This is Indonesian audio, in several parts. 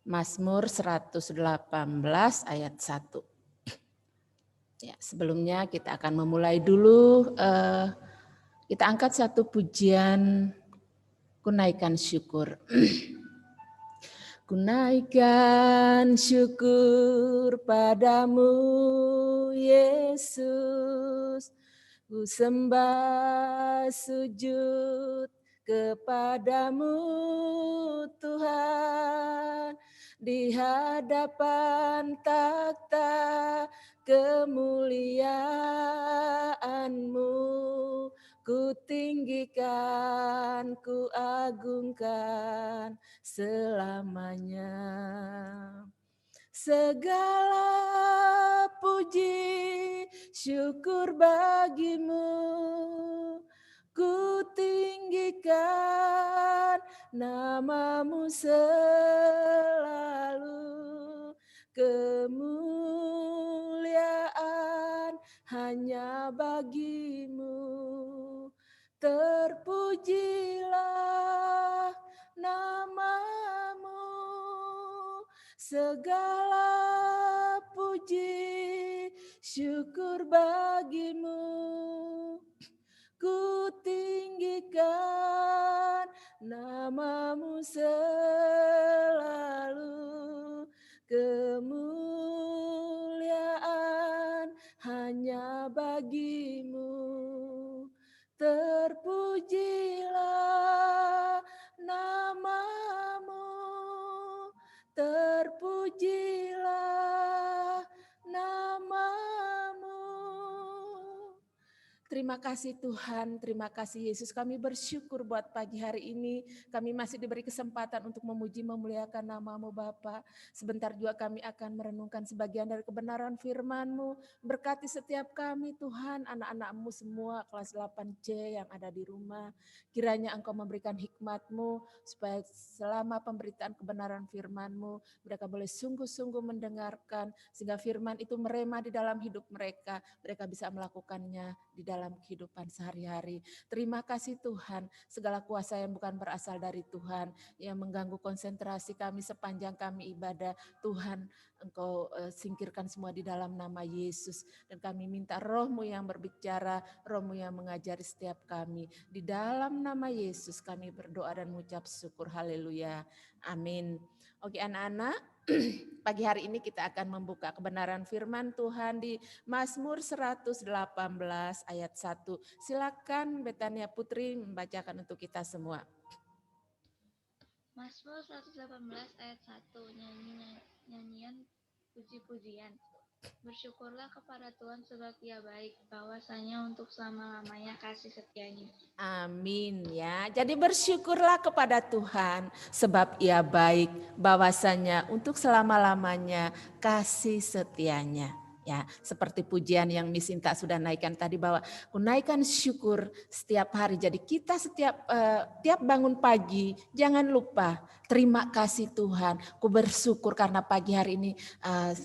Mazmur 118 ayat 1. Ya, sebelumnya kita akan memulai dulu, kita angkat satu pujian kunaikan syukur. Kunaikan syukur padamu Yesus, ku sembah sujud kepadamu Tuhan, di hadapan takhta kemuliaan-Mu, ku tinggikan, ku agungkan selamanya. Segala puji syukur bagimu, ku tinggikan namamu selalu. Kemuliaan hanya bagimu, terpujilah namamu. Segala puji syukur bagimu, ku tinggikan namamu selalu. Kemuliaan hanya bagimu, terpujilah namamu, terpujilah namamu. Terima kasih Tuhan, terima kasih Yesus. Kami bersyukur buat pagi hari ini. Kami masih diberi kesempatan untuk memuji memuliakan nama-Mu Bapa. Sebentar juga kami akan merenungkan sebagian dari kebenaran firman-Mu. Berkati setiap kami Tuhan, anak-anak-Mu semua kelas 8C yang ada di rumah. Kiranya Engkau memberikan hikmat-Mu supaya selama pemberitaan kebenaran firman-Mu mereka boleh sungguh-sungguh mendengarkan sehingga firman itu merema di dalam hidup mereka. Mereka bisa melakukannya di dalam kehidupan sehari-hari. Terima kasih Tuhan, segala kuasa yang bukan berasal dari Tuhan, yang mengganggu konsentrasi kami sepanjang kami ibadah, Tuhan Engkau singkirkan semua di dalam nama Yesus. Dan kami minta Roh-Mu yang berbicara, Roh-Mu yang mengajari setiap kami. Di dalam nama Yesus kami berdoa dan mengucap syukur, haleluya, amin. Oke anak-anak, pagi hari ini kita akan membuka kebenaran firman Tuhan di Mazmur 118 ayat 1. Silakan Betania Putri membacakan untuk kita semua. Mazmur 118 ayat 1, nyanyian puji-pujian. Bersyukurlah kepada Tuhan sebab Ia baik, bahwasanya untuk selama-lamanya kasih setianya. Amin ya. Jadi bersyukurlah kepada Tuhan sebab Ia baik, bahwasanya untuk selama-lamanya kasih setianya. Ya, seperti pujian yang Miss Sinta sudah naikkan tadi bahwa kunaikan syukur setiap hari. Jadi kita tiap bangun pagi jangan lupa terima kasih Tuhan. Ku bersyukur karena pagi hari ini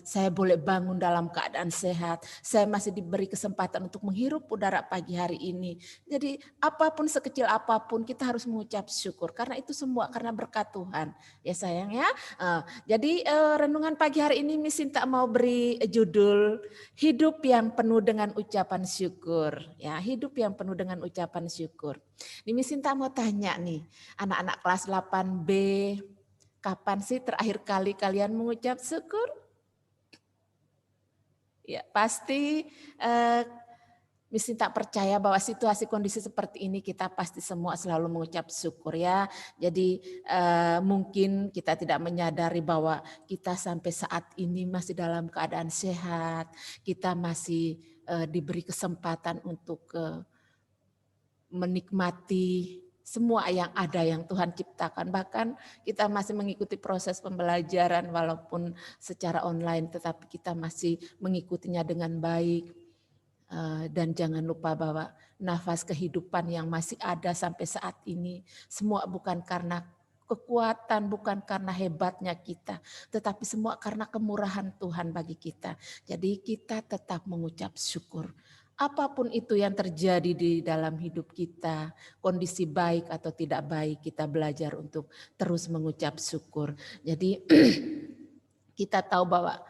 saya boleh bangun dalam keadaan sehat. Saya masih diberi kesempatan untuk menghirup udara pagi hari ini. Jadi apapun sekecil apapun kita harus mengucap syukur karena itu semua karena berkat Tuhan. Ya sayang ya. Jadi renungan pagi hari ini Miss Sinta mau beri judul hidup yang penuh dengan ucapan syukur. Ya, hidup yang penuh dengan ucapan syukur. Nih Miss Sinta mau tanya nih, anak-anak kelas 8B, kapan sih terakhir kali kalian mengucap syukur? Ya, pasti Miss Sinta percaya bahwa situasi kondisi seperti ini kita pasti semua selalu mengucap syukur ya. Jadi mungkin kita tidak menyadari bahwa kita sampai saat ini masih dalam keadaan sehat. Kita masih diberi kesempatan untuk menikmati semua yang ada yang Tuhan ciptakan. Bahkan kita masih mengikuti proses pembelajaran walaupun secara online tetapi kita masih mengikutinya dengan baik. Dan jangan lupa bahwa nafas kehidupan yang masih ada sampai saat ini semua bukan karena kekuatan, bukan karena hebatnya kita, tetapi semua karena kemurahan Tuhan bagi kita. Jadi kita tetap mengucap syukur. Apapun itu yang terjadi di dalam hidup kita, kondisi baik atau tidak baik, kita belajar untuk terus mengucap syukur. Jadi kita tahu bahwa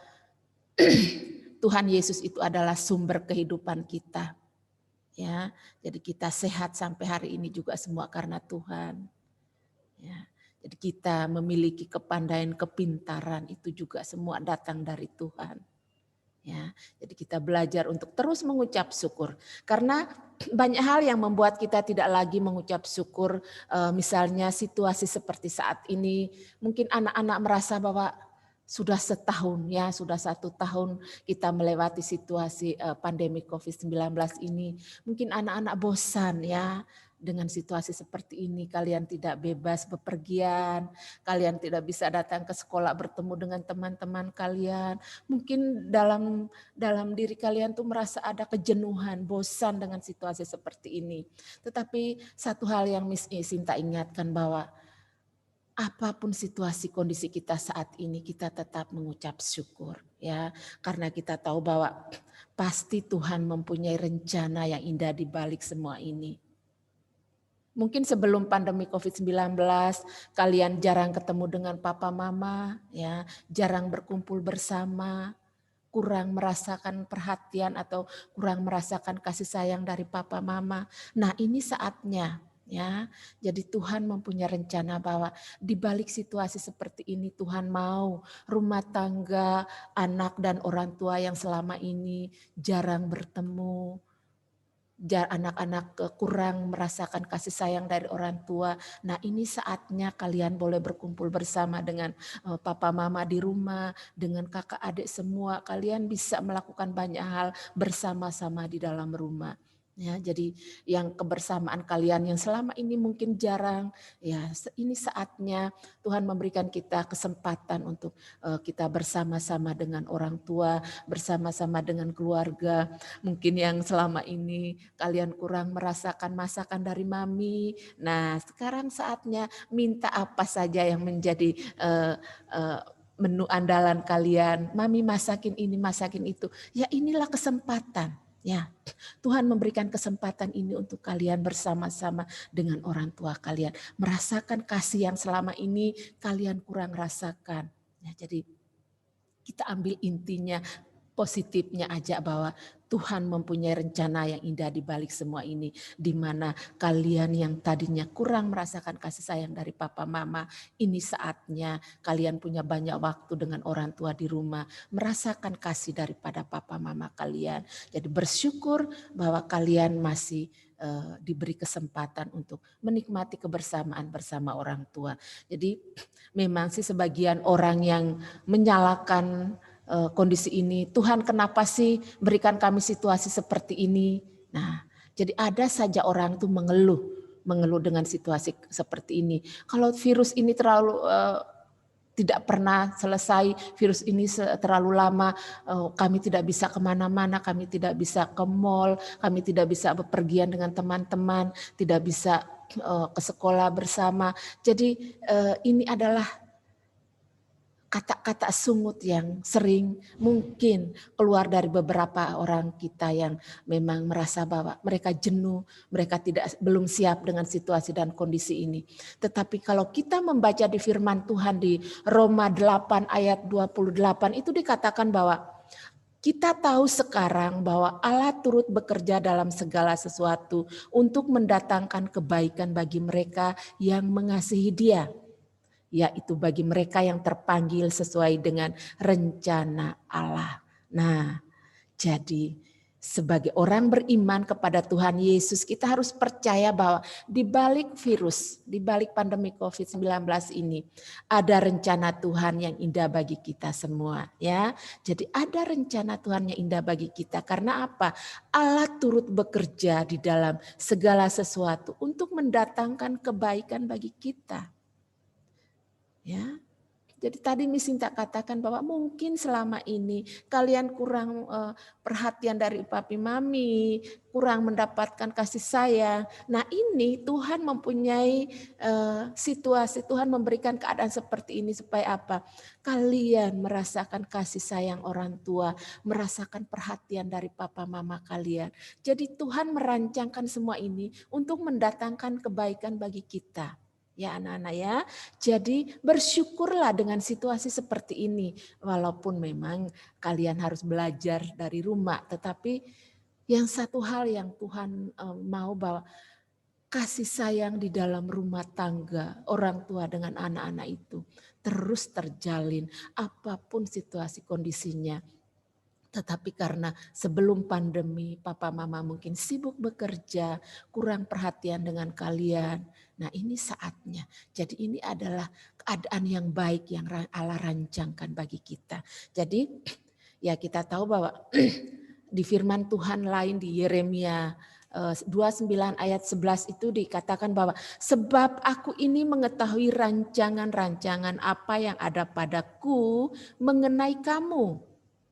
Tuhan Yesus itu adalah sumber kehidupan kita. Ya, jadi kita sehat sampai hari ini juga semua karena Tuhan. Ya, jadi kita memiliki kepandaian, kepintaran itu juga semua datang dari Tuhan. Ya, jadi kita belajar untuk terus mengucap syukur. Karena banyak hal yang membuat kita tidak lagi mengucap syukur. Misalnya situasi seperti saat ini, mungkin anak-anak merasa bahwa sudah setahun ya, sudah 1 tahun kita melewati situasi pandemi COVID-19 ini. Mungkin anak-anak bosan ya dengan situasi seperti ini. Kalian tidak bebas bepergian, kalian tidak bisa datang ke sekolah bertemu dengan teman-teman kalian. Mungkin dalam diri kalian tuh merasa ada kejenuhan, bosan dengan situasi seperti ini. Tetapi satu hal yang Miss Sinta ingatkan bahwa apapun situasi kondisi kita saat ini, kita tetap mengucap syukur ya, karena kita tahu bahwa pasti Tuhan mempunyai rencana yang indah di balik semua ini. Mungkin sebelum pandemi COVID-19 kalian jarang ketemu dengan papa mama ya, jarang berkumpul bersama, kurang merasakan perhatian atau kurang merasakan kasih sayang dari papa mama. Nah, ini saatnya ya. Jadi Tuhan mempunyai rencana bahwa di balik situasi seperti ini Tuhan mau rumah tangga, anak dan orang tua yang selama ini jarang bertemu, anak-anak kurang merasakan kasih sayang dari orang tua. Nah, ini saatnya kalian boleh berkumpul bersama dengan papa mama di rumah, dengan kakak adik semua. Kalian bisa melakukan banyak hal bersama-sama di dalam rumah. Ya, jadi yang kebersamaan kalian yang selama ini mungkin jarang, ya ini saatnya Tuhan memberikan kita kesempatan untuk kita bersama-sama dengan orang tua, bersama-sama dengan keluarga. Mungkin yang selama ini kalian kurang merasakan masakan dari mami. Nah, sekarang saatnya minta apa saja yang menjadi menu andalan kalian. Mami masakin ini, masakin itu. Ya inilah kesempatan. Ya, Tuhan memberikan kesempatan ini untuk kalian bersama-sama dengan orang tua kalian. Merasakan kasih yang selama ini kalian kurang rasakan. Ya, jadi kita ambil intinya, positifnya aja bahwa Tuhan mempunyai rencana yang indah di balik semua ini. Di mana kalian yang tadinya kurang merasakan kasih sayang dari papa mama, ini saatnya kalian punya banyak waktu dengan orang tua di rumah, merasakan kasih daripada papa mama kalian. Jadi bersyukur bahwa kalian masih diberi kesempatan untuk menikmati kebersamaan bersama orang tua. Jadi memang sih sebagian orang yang menyalahkan kondisi ini, Tuhan kenapa sih berikan kami situasi seperti ini. Nah, jadi ada saja orang tuh mengeluh dengan situasi seperti ini. Kalau virus ini terlalu tidak pernah selesai, virus ini terlalu lama, kami tidak bisa kemana-mana, kami tidak bisa ke mall, kami tidak bisa bepergian dengan teman-teman, tidak bisa ke sekolah bersama. Jadi ini adalah kata-kata sungut yang sering mungkin keluar dari beberapa orang kita yang memang merasa bahwa mereka jenuh, mereka belum siap dengan situasi dan kondisi ini. Tetapi kalau kita membaca di firman Tuhan di Roma 8 ayat 28 itu dikatakan bahwa kita tahu sekarang bahwa Allah turut bekerja dalam segala sesuatu untuk mendatangkan kebaikan bagi mereka yang mengasihi Dia, yaitu bagi mereka yang terpanggil sesuai dengan rencana Allah. Nah, jadi sebagai orang beriman kepada Tuhan Yesus, kita harus percaya bahwa di balik virus, di balik pandemi COVID-19 ini, ada rencana Tuhan yang indah bagi kita semua. Ya, jadi ada rencana Tuhan yang indah bagi kita. Karena apa? Allah turut bekerja di dalam segala sesuatu untuk mendatangkan kebaikan bagi kita. Ya, Jadi tadi Misinta katakan bahwa mungkin selama ini kalian kurang perhatian dari papi mami, kurang mendapatkan kasih sayang. Nah ini Tuhan mempunyai situasi, Tuhan memberikan keadaan seperti ini supaya apa? Kalian merasakan kasih sayang orang tua, merasakan perhatian dari papa mama kalian. Jadi Tuhan merancangkan semua ini untuk mendatangkan kebaikan bagi kita. Ya anak-anak ya, jadi bersyukurlah dengan situasi seperti ini. Walaupun memang kalian harus belajar dari rumah, tetapi yang satu hal yang Tuhan mau bahwa kasih sayang di dalam rumah tangga orang tua dengan anak-anak itu terus terjalin apapun situasi kondisinya. Tetapi karena sebelum pandemi papa mama mungkin sibuk bekerja, kurang perhatian dengan kalian. Nah ini saatnya. Jadi ini adalah keadaan yang baik yang Allah rancangkan bagi kita. Jadi ya kita tahu bahwa di firman Tuhan lain di Yeremia 29 ayat 11 itu dikatakan bahwa sebab aku ini mengetahui rancangan-rancangan apa yang ada padaku mengenai kamu.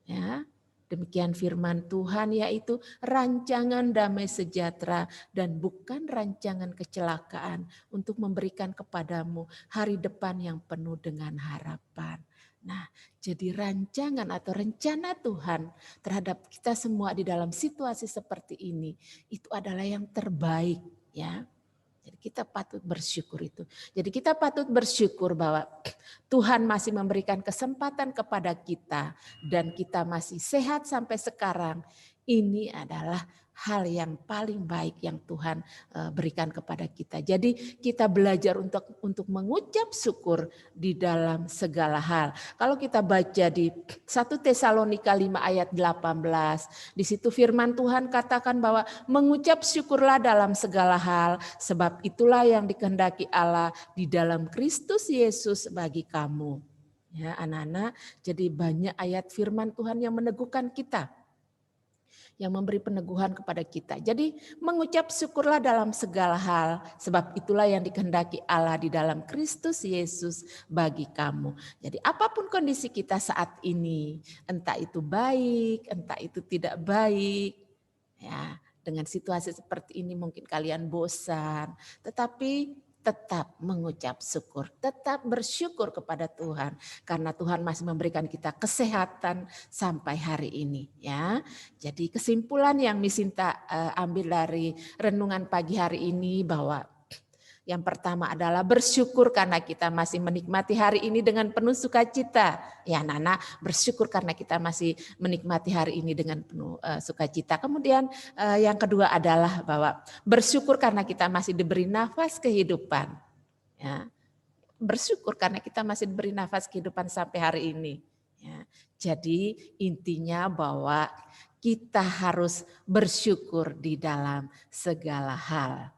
Ya, demikian firman Tuhan yaitu rancangan damai sejahtera dan bukan rancangan kecelakaan untuk memberikan kepadamu hari depan yang penuh dengan harapan. Nah, jadi rancangan atau rencana Tuhan terhadap kita semua di dalam situasi seperti ini itu adalah yang terbaik ya. Jadi kita patut bersyukur itu. Jadi kita patut bersyukur bahwa Tuhan masih memberikan kesempatan kepada kita dan kita masih sehat sampai sekarang. Ini adalah hal yang paling baik yang Tuhan berikan kepada kita. Jadi kita belajar untuk mengucap syukur di dalam segala hal. Kalau kita baca di 1 Tesalonika 5 ayat 18, di situ firman Tuhan katakan bahwa mengucap syukurlah dalam segala hal, sebab itulah yang dikehendaki Allah di dalam Kristus Yesus bagi kamu. Ya, anak-anak, jadi banyak ayat firman Tuhan yang meneguhkan kita, yang memberi peneguhan kepada kita. Jadi mengucap syukurlah dalam segala hal, sebab itulah yang dikehendaki Allah di dalam Kristus Yesus bagi kamu. Jadi apapun kondisi kita saat ini, entah itu baik, entah itu tidak baik, ya dengan situasi seperti ini mungkin kalian bosan, tetapi tetap mengucap syukur, tetap bersyukur kepada Tuhan karena Tuhan masih memberikan kita kesehatan sampai hari ini ya. Jadi kesimpulan yang Misinta ambil dari renungan pagi hari ini bahwa yang pertama adalah bersyukur karena kita masih menikmati hari ini dengan penuh sukacita. Ya Nana, bersyukur karena kita masih menikmati hari ini dengan penuh sukacita. Kemudian yang kedua adalah bahwa bersyukur karena kita masih diberi nafas kehidupan. Ya, bersyukur karena kita masih diberi nafas kehidupan sampai hari ini. Ya, jadi intinya bahwa kita harus bersyukur di dalam segala hal.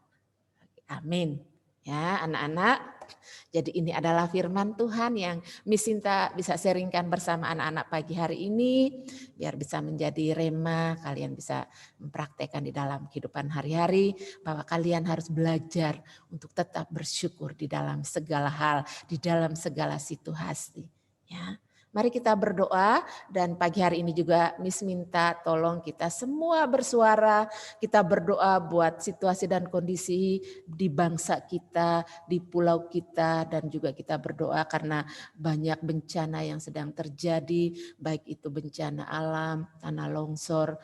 Amin. Ya anak-anak, jadi ini adalah firman Tuhan yang Misinta bisa sharingkan bersama anak-anak pagi hari ini. Biar bisa menjadi rema, kalian bisa mempraktekkan di dalam kehidupan hari-hari. Bahwa kalian harus belajar untuk tetap bersyukur di dalam segala hal, di dalam segala situasi. Ya. Mari kita berdoa dan pagi hari ini juga Miss minta tolong kita semua bersuara, kita berdoa buat situasi dan kondisi di bangsa kita, di pulau kita dan juga kita berdoa karena banyak bencana yang sedang terjadi, baik itu bencana alam, tanah longsor,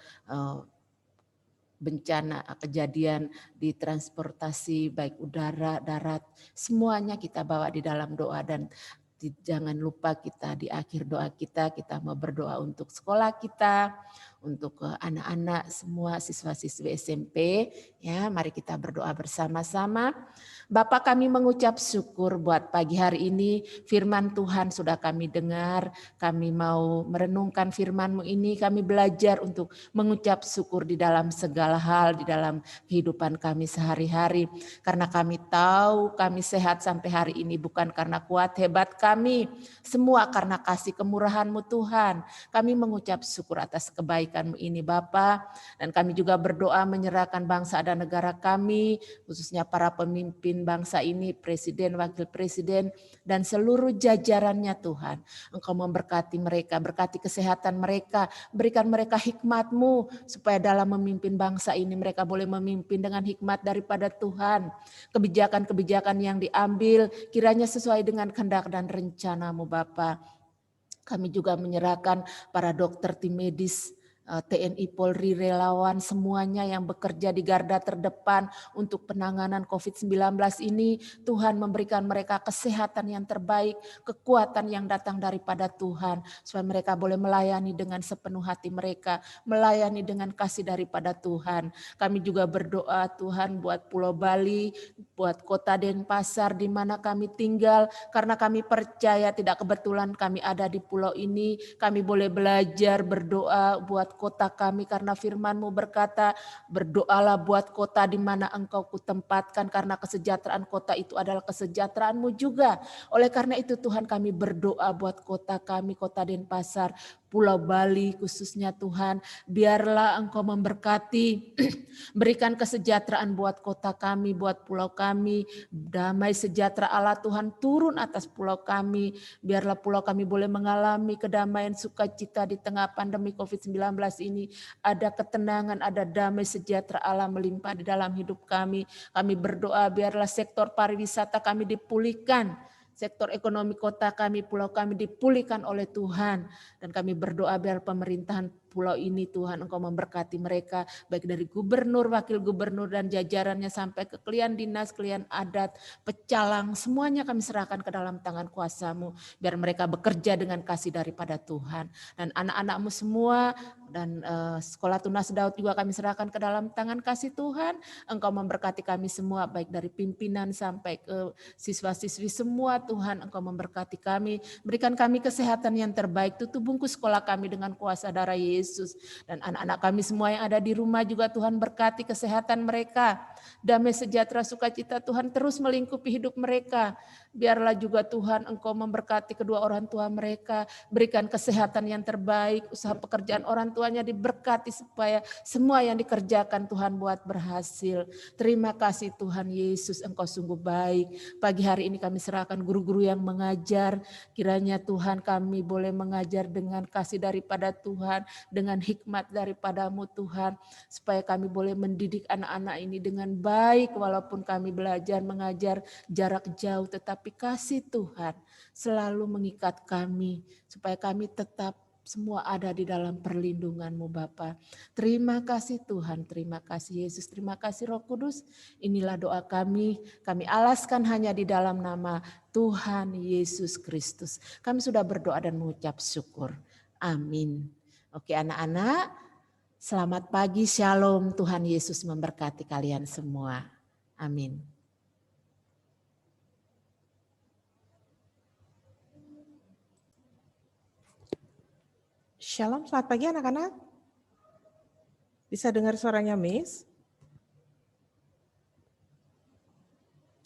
bencana kejadian di transportasi baik udara, darat, semuanya kita bawa di dalam doa dan jangan lupa kita di akhir doa kita mau berdoa untuk sekolah kita, untuk anak-anak semua siswa-siswi SMP ya. Mari kita berdoa bersama-sama. Bapa kami mengucap syukur buat pagi hari ini firman Tuhan sudah kami dengar. Kami mau merenungkan firman-Mu ini, kami belajar untuk mengucap syukur di dalam segala hal di dalam kehidupan kami sehari-hari. Karena kami tahu kami sehat sampai hari ini bukan karena kuat hebat kami, kami. Semua karena kasih kemurahan-Mu Tuhan. Kami mengucap syukur atas kebaikan-Mu ini Bapa. Dan kami juga berdoa menyerahkan bangsa dan negara kami, khususnya para pemimpin bangsa ini, presiden, wakil presiden, dan seluruh jajarannya Tuhan. Engkau memberkati mereka, berkati kesehatan mereka, berikan mereka hikmat-Mu supaya dalam memimpin bangsa ini mereka boleh memimpin dengan hikmat daripada Tuhan. Kebijakan-kebijakan yang diambil kiranya sesuai dengan kehendak dan rencana-Mu Bapa. Kami juga menyerahkan para dokter, tim medis, TNI, Polri, relawan, semuanya yang bekerja di garda terdepan untuk penanganan COVID-19 ini. Tuhan memberikan mereka kesehatan yang terbaik, kekuatan yang datang daripada Tuhan. Supaya mereka boleh melayani dengan sepenuh hati mereka, melayani dengan kasih daripada Tuhan. Kami juga berdoa Tuhan buat Pulau Bali, buat kota Denpasar di mana kami tinggal. Karena kami percaya tidak kebetulan kami ada di pulau ini. Kami boleh belajar berdoa buat kota kami karena firman-Mu berkata, berdoalah buat kota di mana Engkau kutempatkan karena kesejahteraan kota itu adalah kesejahteraan-Mu juga. Oleh karena itu Tuhan kami berdoa buat kota kami, kota Denpasar, Pulau Bali khususnya Tuhan. Biarlah Engkau memberkati, berikan kesejahteraan buat kota kami, buat pulau kami. Damai sejahtera Allah Tuhan turun atas pulau kami. Biarlah pulau kami boleh mengalami kedamaian sukacita di tengah pandemi COVID-19 ini. Ada ketenangan, ada damai sejahtera Allah melimpah di dalam hidup kami. Kami berdoa biarlah sektor pariwisata kami dipulihkan. Sektor ekonomi kota kami, pulau kami dipulihkan oleh Tuhan. Dan kami berdoa biar pemerintahan pulau ini Tuhan Engkau memberkati mereka. Baik dari gubernur, wakil gubernur dan jajarannya sampai ke klien dinas, klien adat, pecalang. Semuanya kami serahkan ke dalam tangan kuasa-Mu. Biar mereka bekerja dengan kasih daripada Tuhan. Dan anak-anak-Mu semua dan sekolah tunas Daud juga kami serahkan ke dalam tangan kasih Tuhan. Engkau memberkati kami semua baik dari pimpinan sampai ke siswa-siswi semua Tuhan Engkau memberkati kami. Berikan kami kesehatan yang terbaik. Tutup bungkus sekolah kami dengan kuasa darah Yesus. Dan anak-anak kami semua yang ada di rumah juga Tuhan berkati kesehatan mereka. Damai sejahtera sukacita Tuhan terus melingkupi hidup mereka. Biarlah juga Tuhan Engkau memberkati kedua orang tua mereka. Berikan kesehatan yang terbaik. Usaha pekerjaan orang tuanya diberkati supaya semua yang dikerjakan Tuhan buat berhasil. Terima kasih Tuhan Yesus Engkau sungguh baik. Pagi hari ini kami serahkan guru-guru yang mengajar. Kiranya Tuhan kami boleh mengajar dengan kasih daripada Tuhan. Dengan hikmat daripada-Mu Tuhan. Supaya kami boleh mendidik anak-anak ini dengan baik. Walaupun kami belajar mengajar jarak jauh. Tetapi kasih Tuhan selalu mengikat kami. Supaya kami tetap semua ada di dalam perlindungan-Mu Bapa. Terima kasih Tuhan, terima kasih Yesus, terima kasih Roh Kudus. Inilah doa kami alaskan hanya di dalam nama Tuhan Yesus Kristus. Kami sudah berdoa dan mengucap syukur. Amin. Oke anak-anak, selamat pagi, shalom. Tuhan Yesus memberkati kalian semua. Amin. Shalom, selamat pagi anak-anak. Bisa dengar suaranya Miss?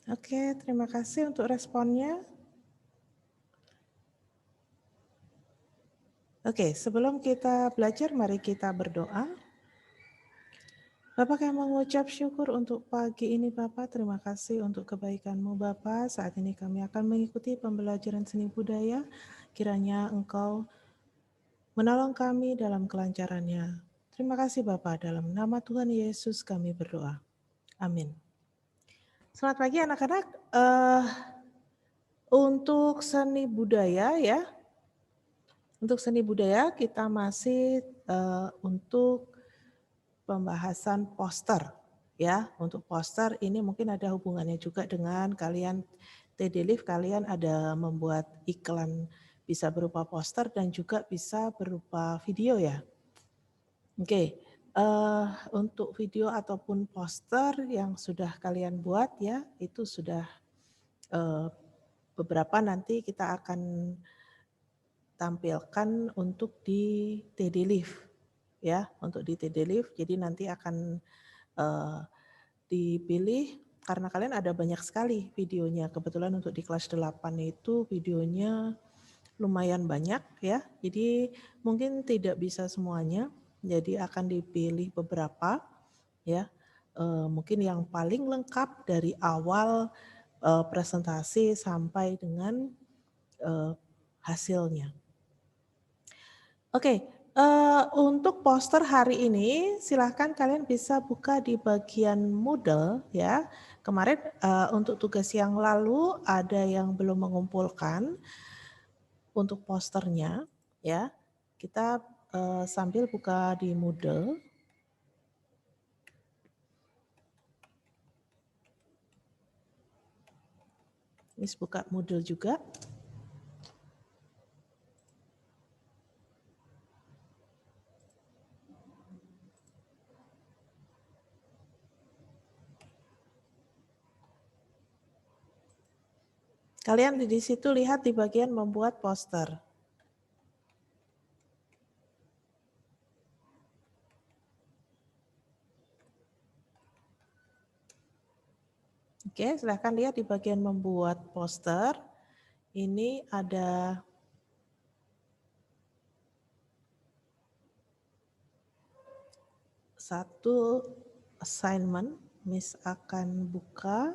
Oke, terima kasih untuk responnya. Oke, sebelum kita belajar, mari kita berdoa. Bapak kami mengucap syukur untuk pagi ini Bapak, terima kasih untuk kebaikan-Mu Bapak. Saat ini kami akan mengikuti pembelajaran seni budaya, kiranya Engkau menolong kami dalam kelancarannya. Terima kasih Bapak, dalam nama Tuhan Yesus kami berdoa. Amin. Selamat pagi anak-anak. Untuk seni budaya ya, untuk seni budaya kita masih untuk pembahasan poster ya. Untuk poster ini mungkin ada hubungannya juga dengan kalian TD Live, kalian ada membuat iklan bisa berupa poster dan juga bisa berupa video ya. Oke, untuk video ataupun poster yang sudah kalian buat ya, itu sudah beberapa nanti kita akan tampilkan untuk di TD Live ya, untuk di TD Live. Jadi nanti akan dipilih karena kalian ada banyak sekali videonya. Kebetulan untuk di kelas 8 itu videonya lumayan banyak ya. Jadi mungkin tidak bisa semuanya. Jadi akan dipilih beberapa ya. Mungkin yang paling lengkap dari awal presentasi sampai dengan hasilnya. Oke, untuk poster hari ini silahkan kalian bisa buka di bagian Moodle ya. Kemarin untuk tugas yang lalu ada yang belum mengumpulkan untuk posternya ya. Kita sambil buka di Moodle. Miss buka Moodle juga. Kalian di situ lihat di bagian membuat poster. Oke, silahkan lihat di bagian membuat poster. Ini ada satu assignment, Miss akan buka.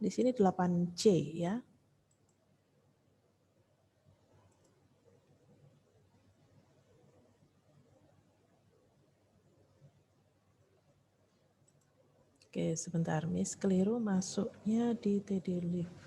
Di sini 8C ya. Oke, sebentar Miss keliru masuknya di TD Live.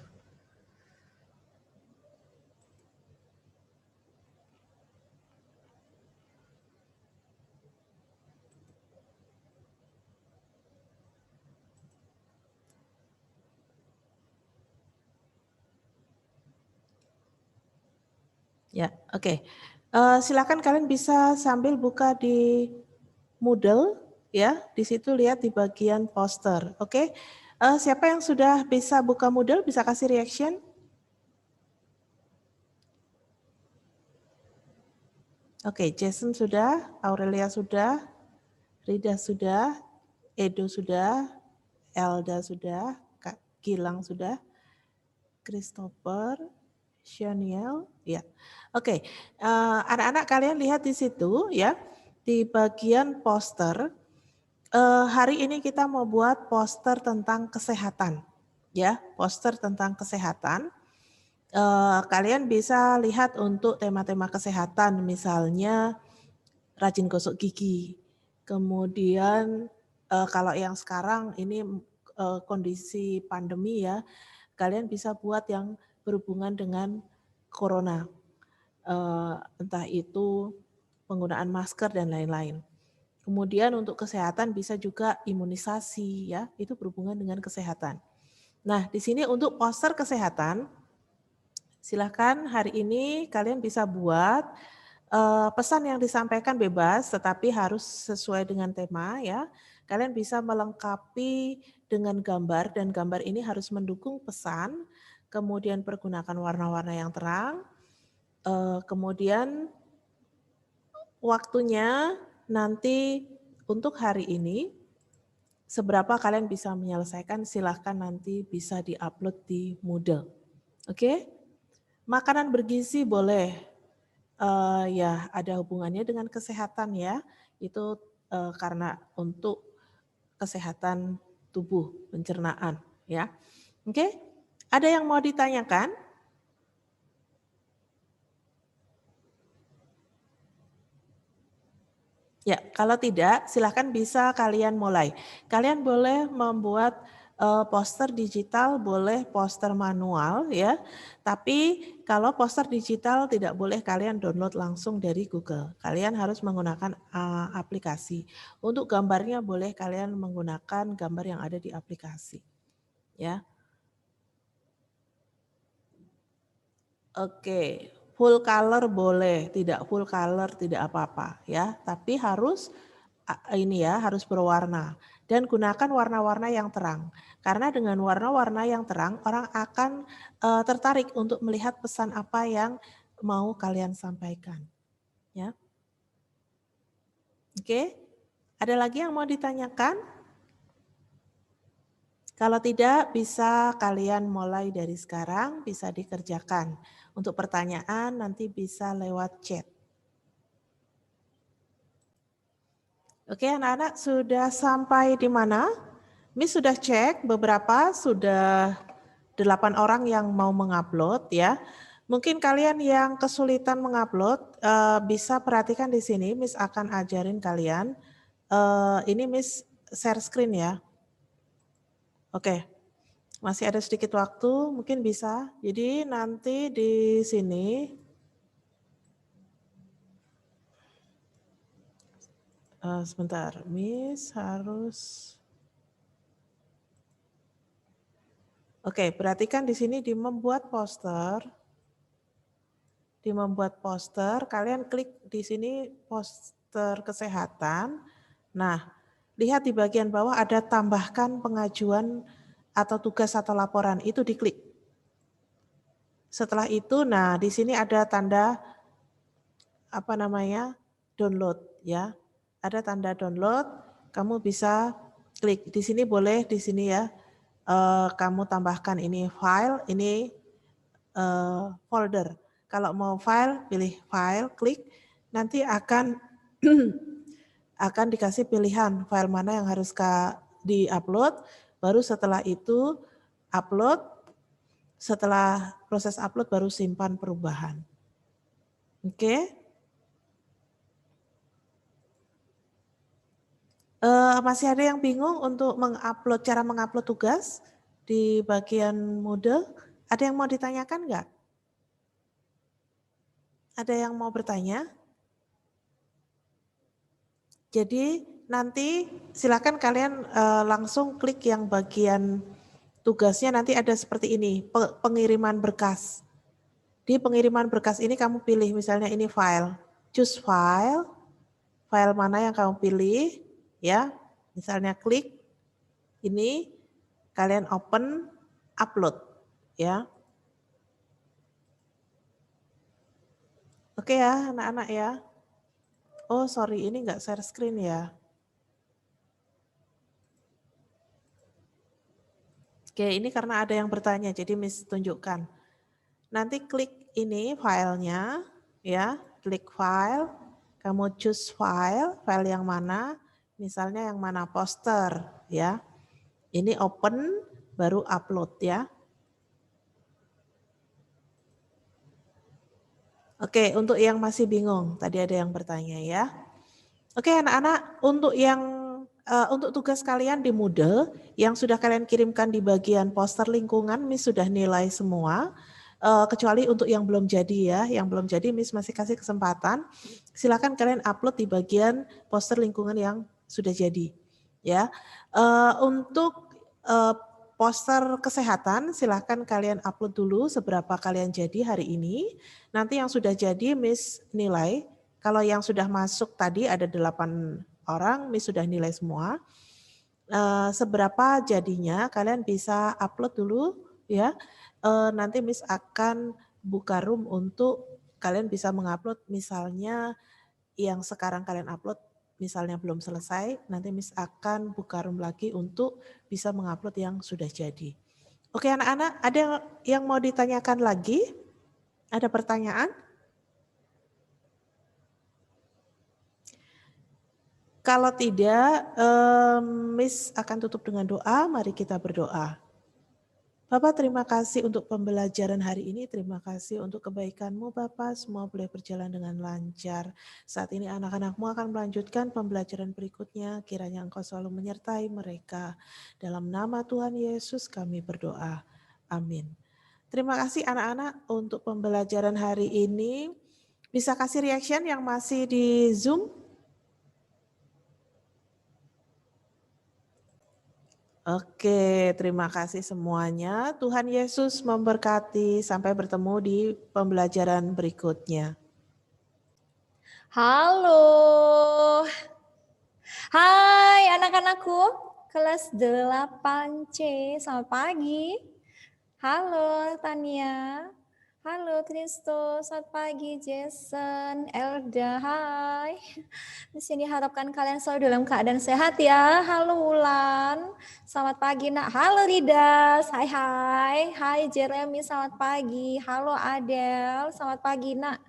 Ya, oke. Silakan kalian bisa sambil buka di Moodle ya. Di situ lihat di bagian poster. Oke. Siapa yang sudah bisa buka Moodle bisa kasih reaction? Oke, Jason sudah, Aurelia sudah, Rida sudah, Edo sudah, Elda sudah, Kak Gilang sudah, Christopher, Shaniel, ya. Oke, anak-anak kalian lihat di situ ya, di bagian poster. Hari ini kita mau buat poster tentang kesehatan, ya, poster tentang kesehatan. Kalian bisa lihat untuk tema-tema kesehatan, misalnya rajin gosok gigi. Kemudian kalau yang sekarang ini kondisi pandemi ya, kalian bisa buat yang berhubungan dengan corona. Entah itu penggunaan masker dan lain-lain. Kemudian untuk kesehatan bisa juga imunisasi ya, itu berhubungan dengan kesehatan. Nah, di sini untuk poster kesehatan, silahkan hari ini kalian bisa buat pesan yang disampaikan bebas, tetapi harus sesuai dengan tema ya. Kalian bisa melengkapi dengan gambar dan gambar ini harus mendukung pesan. Kemudian pergunakan warna-warna yang terang. Kemudian waktunya nanti untuk hari ini, seberapa kalian bisa menyelesaikan silahkan nanti bisa diupload di Moodle. Oke? Makanan bergizi boleh. Ya ada hubungannya dengan kesehatan ya. Itu karena untuk kesehatan tubuh, pencernaan ya. Oke? Ada yang mau ditanyakan? Ya, kalau tidak silahkan bisa kalian mulai. Kalian boleh membuat poster digital, boleh poster manual ya. Tapi kalau poster digital tidak boleh kalian download langsung dari Google. Kalian harus menggunakan aplikasi. Untuk gambarnya boleh kalian menggunakan gambar yang ada di aplikasi. Ya. Oke, full color boleh, tidak full color tidak apa-apa ya, tapi harus ini ya, harus berwarna dan gunakan warna-warna yang terang. Karena dengan warna-warna yang terang orang akan tertarik untuk melihat pesan apa yang mau kalian sampaikan. Ya. Oke. Ada lagi yang mau ditanyakan? Kalau tidak, bisa kalian mulai dari sekarang, bisa dikerjakan. Untuk pertanyaan nanti bisa lewat chat. Oke, anak-anak sudah sampai di mana? Miss sudah cek beberapa, sudah 8 orang yang mau mengupload ya. Mungkin kalian yang kesulitan mengupload bisa perhatikan di sini, Miss akan ajarin kalian. Ini Miss share screen ya. Oke, masih ada sedikit waktu, mungkin bisa. Jadi nanti di sini sebentar, Miss harus. Oke, perhatikan di sini di membuat poster. Di membuat poster, kalian klik di sini poster kesehatan. Nah, lihat di bagian bawah ada tambahkan pengajuan atau tugas atau laporan, itu diklik. Setelah itu, nah di sini ada tanda download ya. Ada tanda download, kamu bisa klik di sini, boleh di sini ya. Kamu tambahkan ini file, ini folder. Kalau mau file, pilih file, klik, nanti akan dikasih pilihan file mana yang harus di-upload, baru setelah itu upload, setelah proses upload baru simpan perubahan. Oke? Masih ada yang bingung untuk cara mengupload tugas di bagian Moodle? Ada yang mau ditanyakan nggak? Ada yang mau bertanya? Jadi nanti silakan kalian langsung klik yang bagian tugasnya, nanti ada seperti ini, pengiriman berkas. Di pengiriman berkas ini kamu pilih misalnya ini file, choose file mana yang kamu pilih ya. Misalnya klik ini, kalian open, upload ya. Oke ya anak-anak ya. Oh sorry, ini enggak share screen ya. Oke, ini karena ada yang bertanya, jadi Miss tunjukkan. Nanti klik ini filenya, ya, klik file, kamu choose file yang mana, misalnya yang mana poster, ya. Ini open, baru upload ya. Oke, untuk yang masih bingung, tadi ada yang bertanya ya. Oke anak-anak, untuk tugas kalian di Moodle yang sudah kalian kirimkan di bagian poster lingkungan, Miss sudah nilai semua. Kecuali untuk yang belum jadi ya, yang belum jadi Miss masih kasih kesempatan. Silakan kalian upload di bagian poster lingkungan yang sudah jadi. Ya, untuk poster kesehatan silakan kalian upload dulu seberapa kalian jadi hari ini. Nanti yang sudah jadi Miss nilai. Kalau yang sudah masuk tadi ada 8 orang, Miss sudah nilai semua. Seberapa jadinya kalian bisa upload dulu ya. Nanti Miss akan buka room untuk kalian bisa mengupload, misalnya yang sekarang kalian upload misalnya belum selesai, nanti Miss akan buka room lagi untuk bisa mengupload yang sudah jadi. Oke anak-anak, ada yang mau ditanyakan lagi? Ada pertanyaan? Kalau tidak, Miss akan tutup dengan doa, mari kita berdoa. Bapak terima kasih untuk pembelajaran hari ini, terima kasih untuk kebaikan-Mu Bapak, semua boleh berjalan dengan lancar. Saat ini anak-anak-Mu akan melanjutkan pembelajaran berikutnya, kiranya Engkau selalu menyertai mereka. Dalam nama Tuhan Yesus kami berdoa, amin. Terima kasih anak-anak untuk pembelajaran hari ini. Bisa kasih reaction yang masih di Zoom? Oke, terima kasih semuanya. Tuhan Yesus memberkati. Sampai bertemu di pembelajaran berikutnya. Halo. Hai anak-anakku, kelas 8C. Selamat pagi. Halo Tania. Halo Kristo, selamat pagi Jason, Elda, hai. Di sini harapkan kalian selalu dalam keadaan sehat ya. Halo Wulan, selamat pagi nak. Halo Ridas, hai Jeremy, selamat pagi. Halo Adel, selamat pagi nak.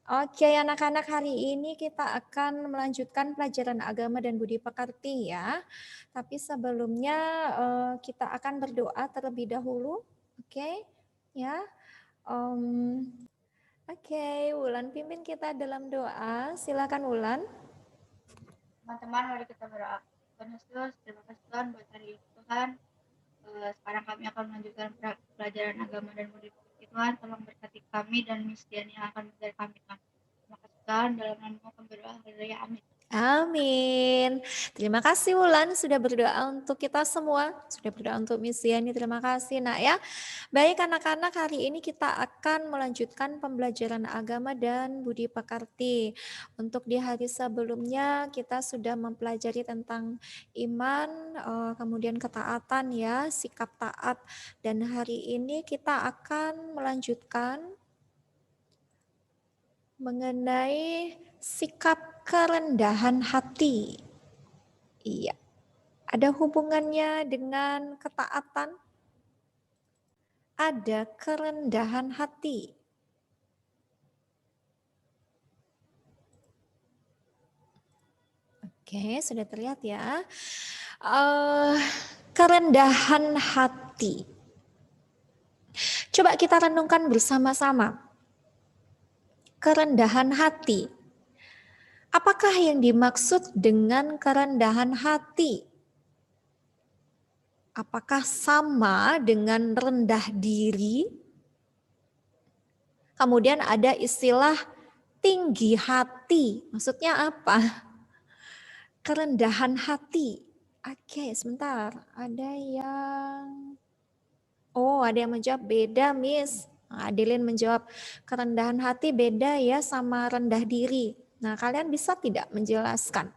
Oke anak-anak, hari ini kita akan melanjutkan pelajaran agama dan budi pekerti ya. Tapi sebelumnya kita akan berdoa terlebih dahulu. Oke ya. Oke, Wulan pimpin kita dalam doa. Silakan Wulan. Teman-teman, mari kita berdoa. Tuhan Yesus, terima kasih Tuhan buat hari ini Tuhan. Sekarang kami akan melanjutkan pelajaran agama dan budi pekerti Tuhan. Tolong berkati kami dan Mistian yang akan mengajar kami Tuhan. Terima kasih Tuhan, dalam nama kami berdoa. Haleluya, amin. Amin. Terima kasih Wulan sudah berdoa untuk kita semua. Sudah berdoa untuk Mistiani. Terima kasih nak ya. Baik anak-anak, hari ini kita akan melanjutkan pembelajaran agama dan budi pekerti. Untuk di hari sebelumnya kita sudah mempelajari tentang iman, kemudian ketaatan ya, sikap taat. Dan hari ini kita akan melanjutkan mengenai sikap kerendahan hati. Iya. Ada hubungannya dengan ketaatan? Ada kerendahan hati. Oke, sudah terlihat ya. Kerendahan hati. Coba kita renungkan bersama-sama. Kerendahan hati. Apakah yang dimaksud dengan kerendahan hati? Apakah sama dengan rendah diri? Kemudian ada istilah tinggi hati. Maksudnya apa? Kerendahan hati. Oke, sebentar. Ada yang menjawab beda, Miss. Adelin menjawab kerendahan hati beda ya sama rendah diri. Nah, kalian bisa tidak menjelaskan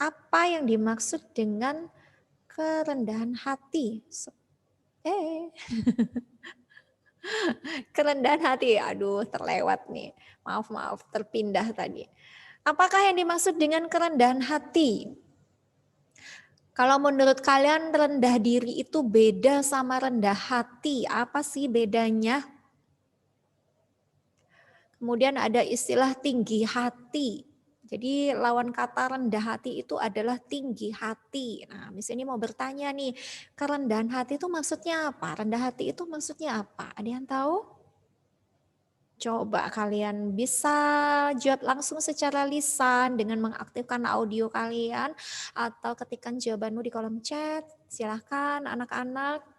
apa yang dimaksud dengan kerendahan hati? Kerendahan hati, aduh terlewat nih. Maaf, terpindah tadi. Apakah yang dimaksud dengan kerendahan hati? Kalau menurut kalian rendah diri itu beda sama rendah hati, apa sih bedanya? Kemudian ada istilah tinggi hati. Jadi lawan kata rendah hati itu adalah tinggi hati. Nah, Miss ini mau bertanya nih, kerendahan hati itu maksudnya apa? Rendah hati itu maksudnya apa? Ada yang tahu? Coba kalian bisa jawab langsung secara lisan dengan mengaktifkan audio kalian atau ketikkan jawabanmu di kolom chat. Silahkan anak-anak.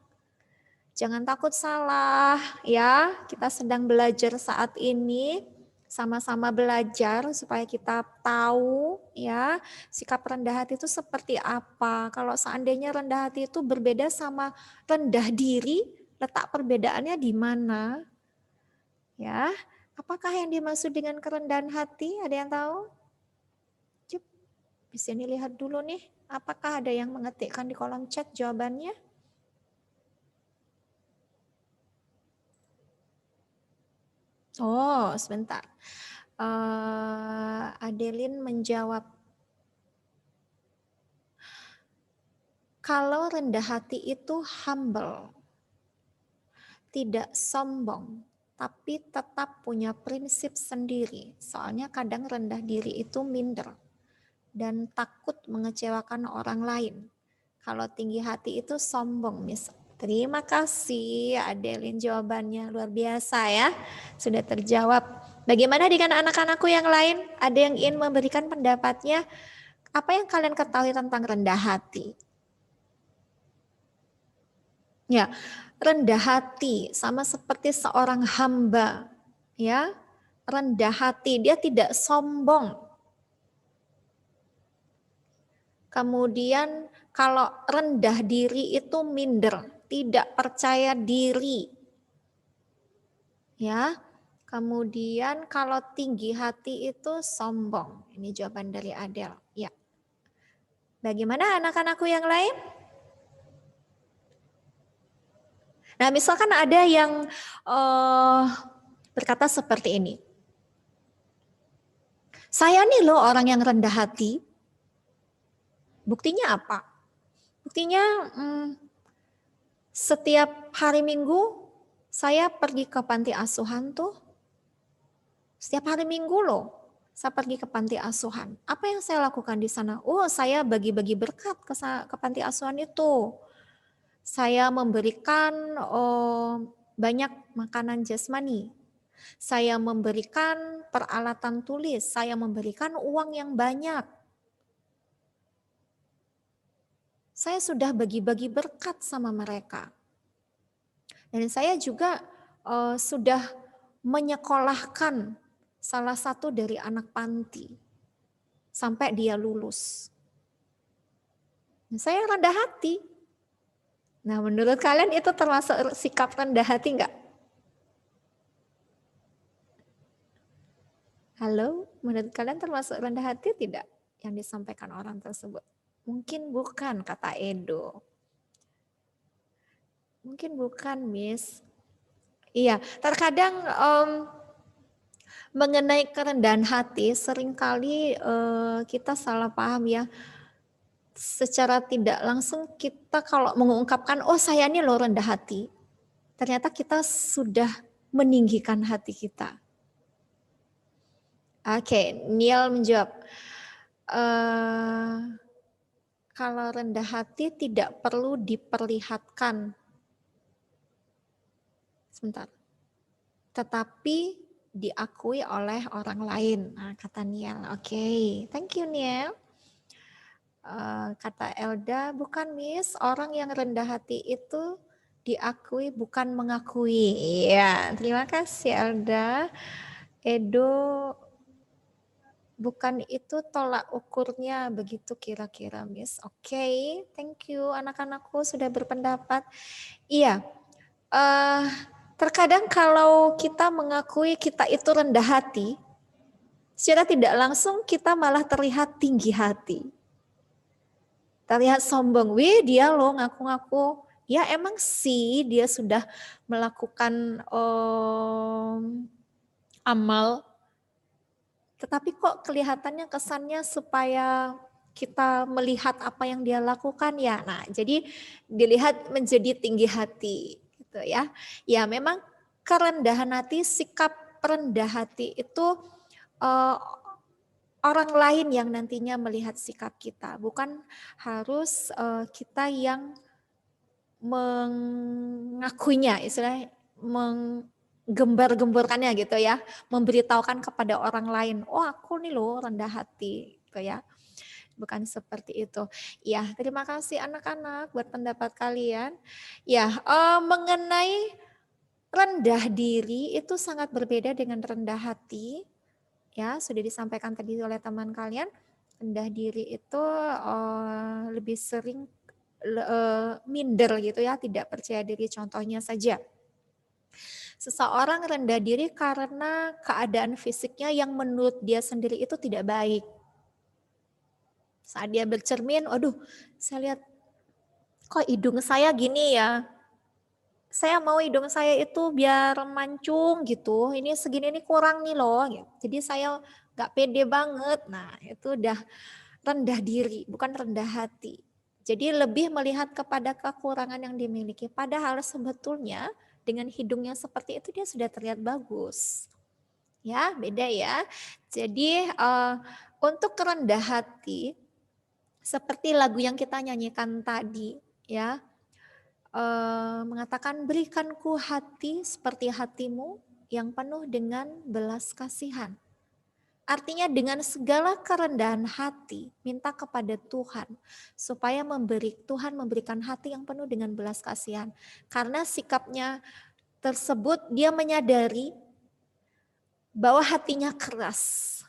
Jangan takut salah ya, kita sedang belajar saat ini, sama-sama belajar supaya kita tahu ya sikap rendah hati itu seperti apa. Kalau seandainya rendah hati itu berbeda sama rendah diri, letak perbedaannya di mana? Ya, apakah yang dimaksud dengan kerendahan hati? Ada yang tahu? Cuk, bisa dilihat dulu nih, apakah ada yang mengetikkan di kolom chat jawabannya? Oh, sebentar. Adelin menjawab, kalau rendah hati itu humble, tidak sombong, tapi tetap punya prinsip sendiri. Soalnya kadang rendah diri itu minder dan takut mengecewakan orang lain. Kalau tinggi hati itu sombong, Miss. Terima kasih Adelin, jawabannya luar biasa ya. Sudah terjawab. Bagaimana dengan anak-anakku yang lain? Ada yang ingin memberikan pendapatnya? Apa yang kalian ketahui tentang rendah hati? Ya, rendah hati sama seperti seorang hamba. Ya, rendah hati, dia tidak sombong. Kemudian kalau rendah diri itu minder, tidak percaya diri. Ya. Kemudian kalau tinggi hati itu sombong. Ini jawaban dari Adel. Ya. Bagaimana anak-anakku yang lain? Nah, misalkan ada yang berkata seperti ini. Saya nih loh orang yang rendah hati. Buktinya apa? Buktinya setiap hari Minggu saya pergi ke panti asuhan tuh. Setiap hari Minggu loh saya pergi ke panti asuhan. Apa yang saya lakukan di sana? Oh, saya bagi-bagi berkat ke panti asuhan itu. Saya memberikan banyak makanan jasmani. Saya memberikan peralatan tulis, saya memberikan uang yang banyak. Saya sudah bagi-bagi berkat sama mereka. Dan saya juga sudah menyekolahkan salah satu dari anak panti sampai dia lulus. Saya rendah hati. Nah, menurut kalian itu termasuk sikap rendah hati enggak? Halo, menurut kalian termasuk rendah hati tidak yang disampaikan orang tersebut? Mungkin bukan, kata Edo. Mungkin bukan, Miss. Iya, terkadang mengenai kerendahan hati seringkali kita salah paham ya. Secara tidak langsung kita kalau mengungkapkan, oh saya ini loh rendah hati. Ternyata kita sudah meninggikan hati kita. Oke, Niel menjawab, kalau rendah hati tidak perlu diperlihatkan. Sebentar. Tetapi diakui oleh orang lain. Nah, kata Niel. Oke, thank you Niel. Kata Elda, bukan Miss, orang yang rendah hati itu diakui bukan mengakui. Iya, terima kasih Elda. Edo, bukan itu tolak ukurnya begitu kira-kira Miss. Oke, thank you anak-anakku sudah berpendapat. Iya, terkadang kalau kita mengakui kita itu rendah hati, secara tidak langsung kita malah terlihat tinggi hati. Terlihat sombong, wih dia loh ngaku-ngaku. Ya emang sih dia sudah melakukan amal, tetapi kok kelihatannya kesannya supaya kita melihat apa yang dia lakukan ya. Nah, jadi dilihat menjadi tinggi hati gitu ya. Ya memang kerendahan hati, sikap rendah hati itu orang lain yang nantinya melihat sikap kita, bukan harus kita yang mengakuinya, istilahnya menggembar-gemborkannya gitu ya, memberitahukan kepada orang lain, oh aku nih loh rendah hati gitu ya. Bukan seperti itu. Ya, terima kasih anak-anak buat pendapat kalian. Ya, mengenai rendah diri itu sangat berbeda dengan rendah hati. Ya, sudah disampaikan tadi oleh teman kalian, rendah diri itu lebih sering minder gitu ya, tidak percaya diri. Contohnya saja, seseorang rendah diri karena keadaan fisiknya yang menurut dia sendiri itu tidak baik. Saat dia bercermin, aduh saya lihat kok hidung saya gini ya, saya mau hidung saya itu biar mancung gitu, ini segini ini kurang nih loh, jadi saya gak pede banget. Nah itu udah rendah diri, bukan rendah hati. Jadi lebih melihat kepada kekurangan yang dimiliki, padahal sebetulnya dengan hidungnya seperti itu dia sudah terlihat bagus. Ya beda ya. Jadi untuk rendah hati, seperti lagu yang kita nyanyikan tadi ya, mengatakan berikanku hati seperti hatimu yang penuh dengan belas kasihan. Artinya dengan segala kerendahan hati minta kepada Tuhan supaya Tuhan memberikan hati yang penuh dengan belas kasihan. Karena sikapnya tersebut dia menyadari bahwa hatinya keras.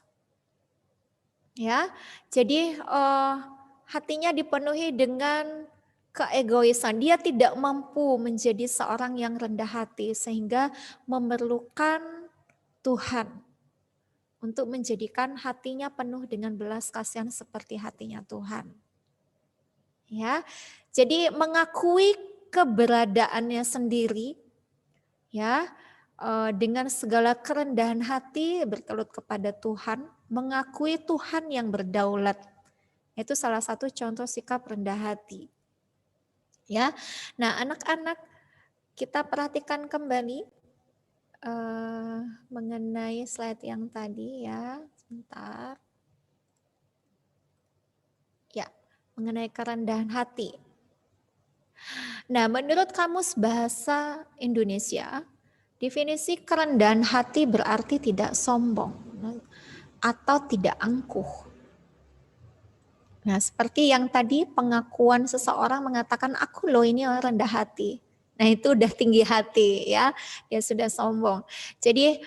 Ya, jadi hatinya dipenuhi dengan keegoisan. Dia tidak mampu menjadi seorang yang rendah hati sehingga memerlukan Tuhan untuk menjadikan hatinya penuh dengan belas kasihan seperti hatinya Tuhan. Ya, jadi mengakui keberadaannya sendiri, ya, dengan segala kerendahan hati berkelut kepada Tuhan, mengakui Tuhan yang berdaulat. Itu salah satu contoh sikap rendah hati. Ya, nah anak-anak kita perhatikan kembali mengenai slide yang tadi ya, sebentar. Ya, mengenai kerendahan hati. Nah, menurut Kamus Bahasa Indonesia, definisi kerendahan hati berarti tidak sombong atau tidak angkuh. Nah, seperti yang tadi pengakuan seseorang mengatakan aku loh ini orang rendah hati. Nah, itu udah tinggi hati ya, dia sudah sombong. Jadi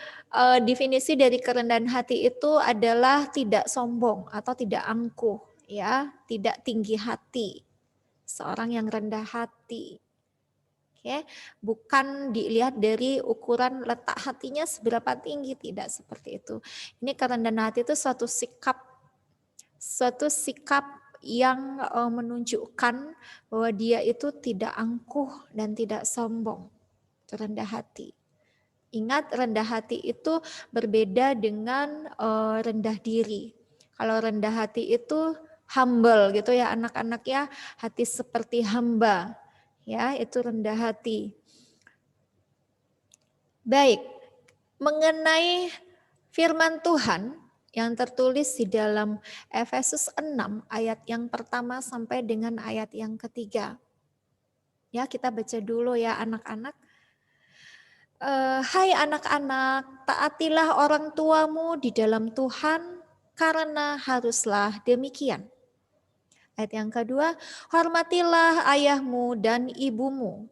definisi dari kerendahan hati itu adalah tidak sombong atau tidak angkuh ya, tidak tinggi hati. Seorang yang rendah hati. Oke, bukan dilihat dari ukuran letak hatinya seberapa tinggi, tidak seperti itu. Ini kerendahan hati itu suatu sikap yang menunjukkan bahwa dia itu tidak angkuh dan tidak sombong, rendah hati. Ingat, rendah hati itu berbeda dengan rendah diri. Kalau rendah hati itu humble gitu ya anak-anak ya, hati seperti hamba, ya itu rendah hati. Baik, mengenai firman Tuhan yang tertulis di dalam Efesus 6 ayat yang pertama sampai dengan ayat yang ketiga. Ya, kita baca dulu ya anak-anak. Hai anak-anak, taatilah orang tuamu di dalam Tuhan karena haruslah demikian. Ayat yang kedua, hormatilah ayahmu dan ibumu.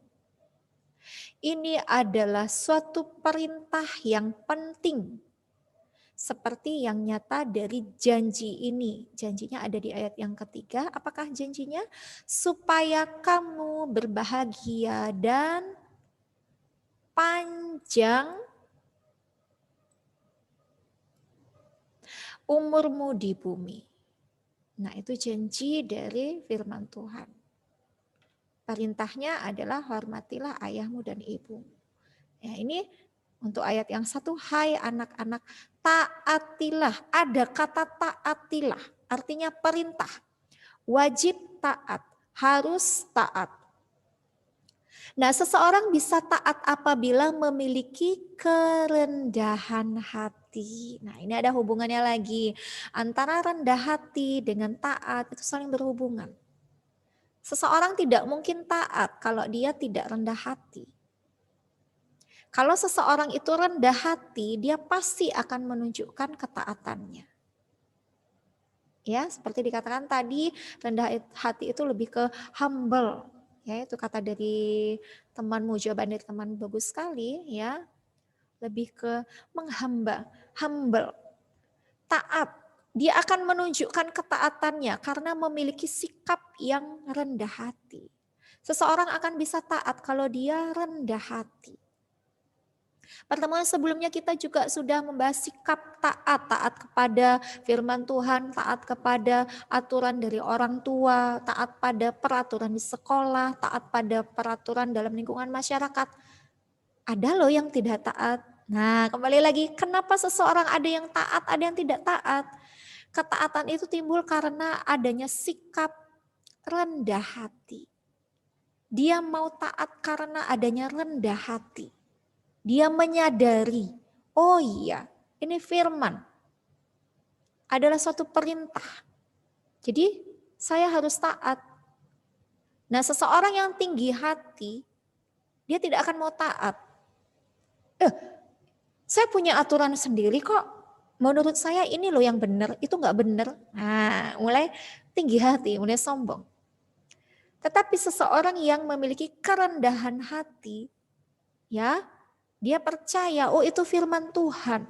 Ini adalah suatu perintah yang penting. Seperti yang nyata dari janji ini. Janjinya ada di ayat yang ketiga. Apakah janjinya? Supaya kamu berbahagia dan panjang umurmu di bumi. Nah, itu janji dari firman Tuhan. Perintahnya adalah hormatilah ayahmu dan ibumu. Ya, ini untuk ayat yang satu, hai anak-anak, taatilah. Ada kata taatilah, artinya perintah. Wajib taat, harus taat. Nah, seseorang bisa taat apabila memiliki kerendahan hati. Nah, ini ada hubungannya lagi. Antara rendah hati dengan taat itu saling berhubungan. Seseorang tidak mungkin taat kalau dia tidak rendah hati. Kalau seseorang itu rendah hati, dia pasti akan menunjukkan ketaatannya. Ya, seperti dikatakan tadi, rendah hati itu lebih ke humble. Ya, itu kata dari temanmu, jawaban dari teman bagus sekali, ya. Lebih ke menghamba, humble. Taat. Dia akan menunjukkan ketaatannya karena memiliki sikap yang rendah hati. Seseorang akan bisa taat kalau dia rendah hati. Pertemuan sebelumnya kita juga sudah membahas sikap taat kepada firman Tuhan, taat kepada aturan dari orang tua, taat pada peraturan di sekolah, taat pada peraturan dalam lingkungan masyarakat. Ada loh yang tidak taat. Nah, kembali lagi, kenapa seseorang ada yang taat, ada yang tidak taat? Ketaatan itu timbul karena adanya sikap rendah hati. Dia mau taat karena adanya rendah hati. Dia menyadari, oh iya, ini firman adalah suatu perintah. Jadi saya harus taat. Nah, seseorang yang tinggi hati, dia tidak akan mau taat. Saya punya aturan sendiri kok. Menurut saya ini loh yang benar, itu enggak benar. Nah, mulai tinggi hati, mulai sombong. Tetapi seseorang yang memiliki kerendahan hati, ya, dia percaya, oh itu firman Tuhan.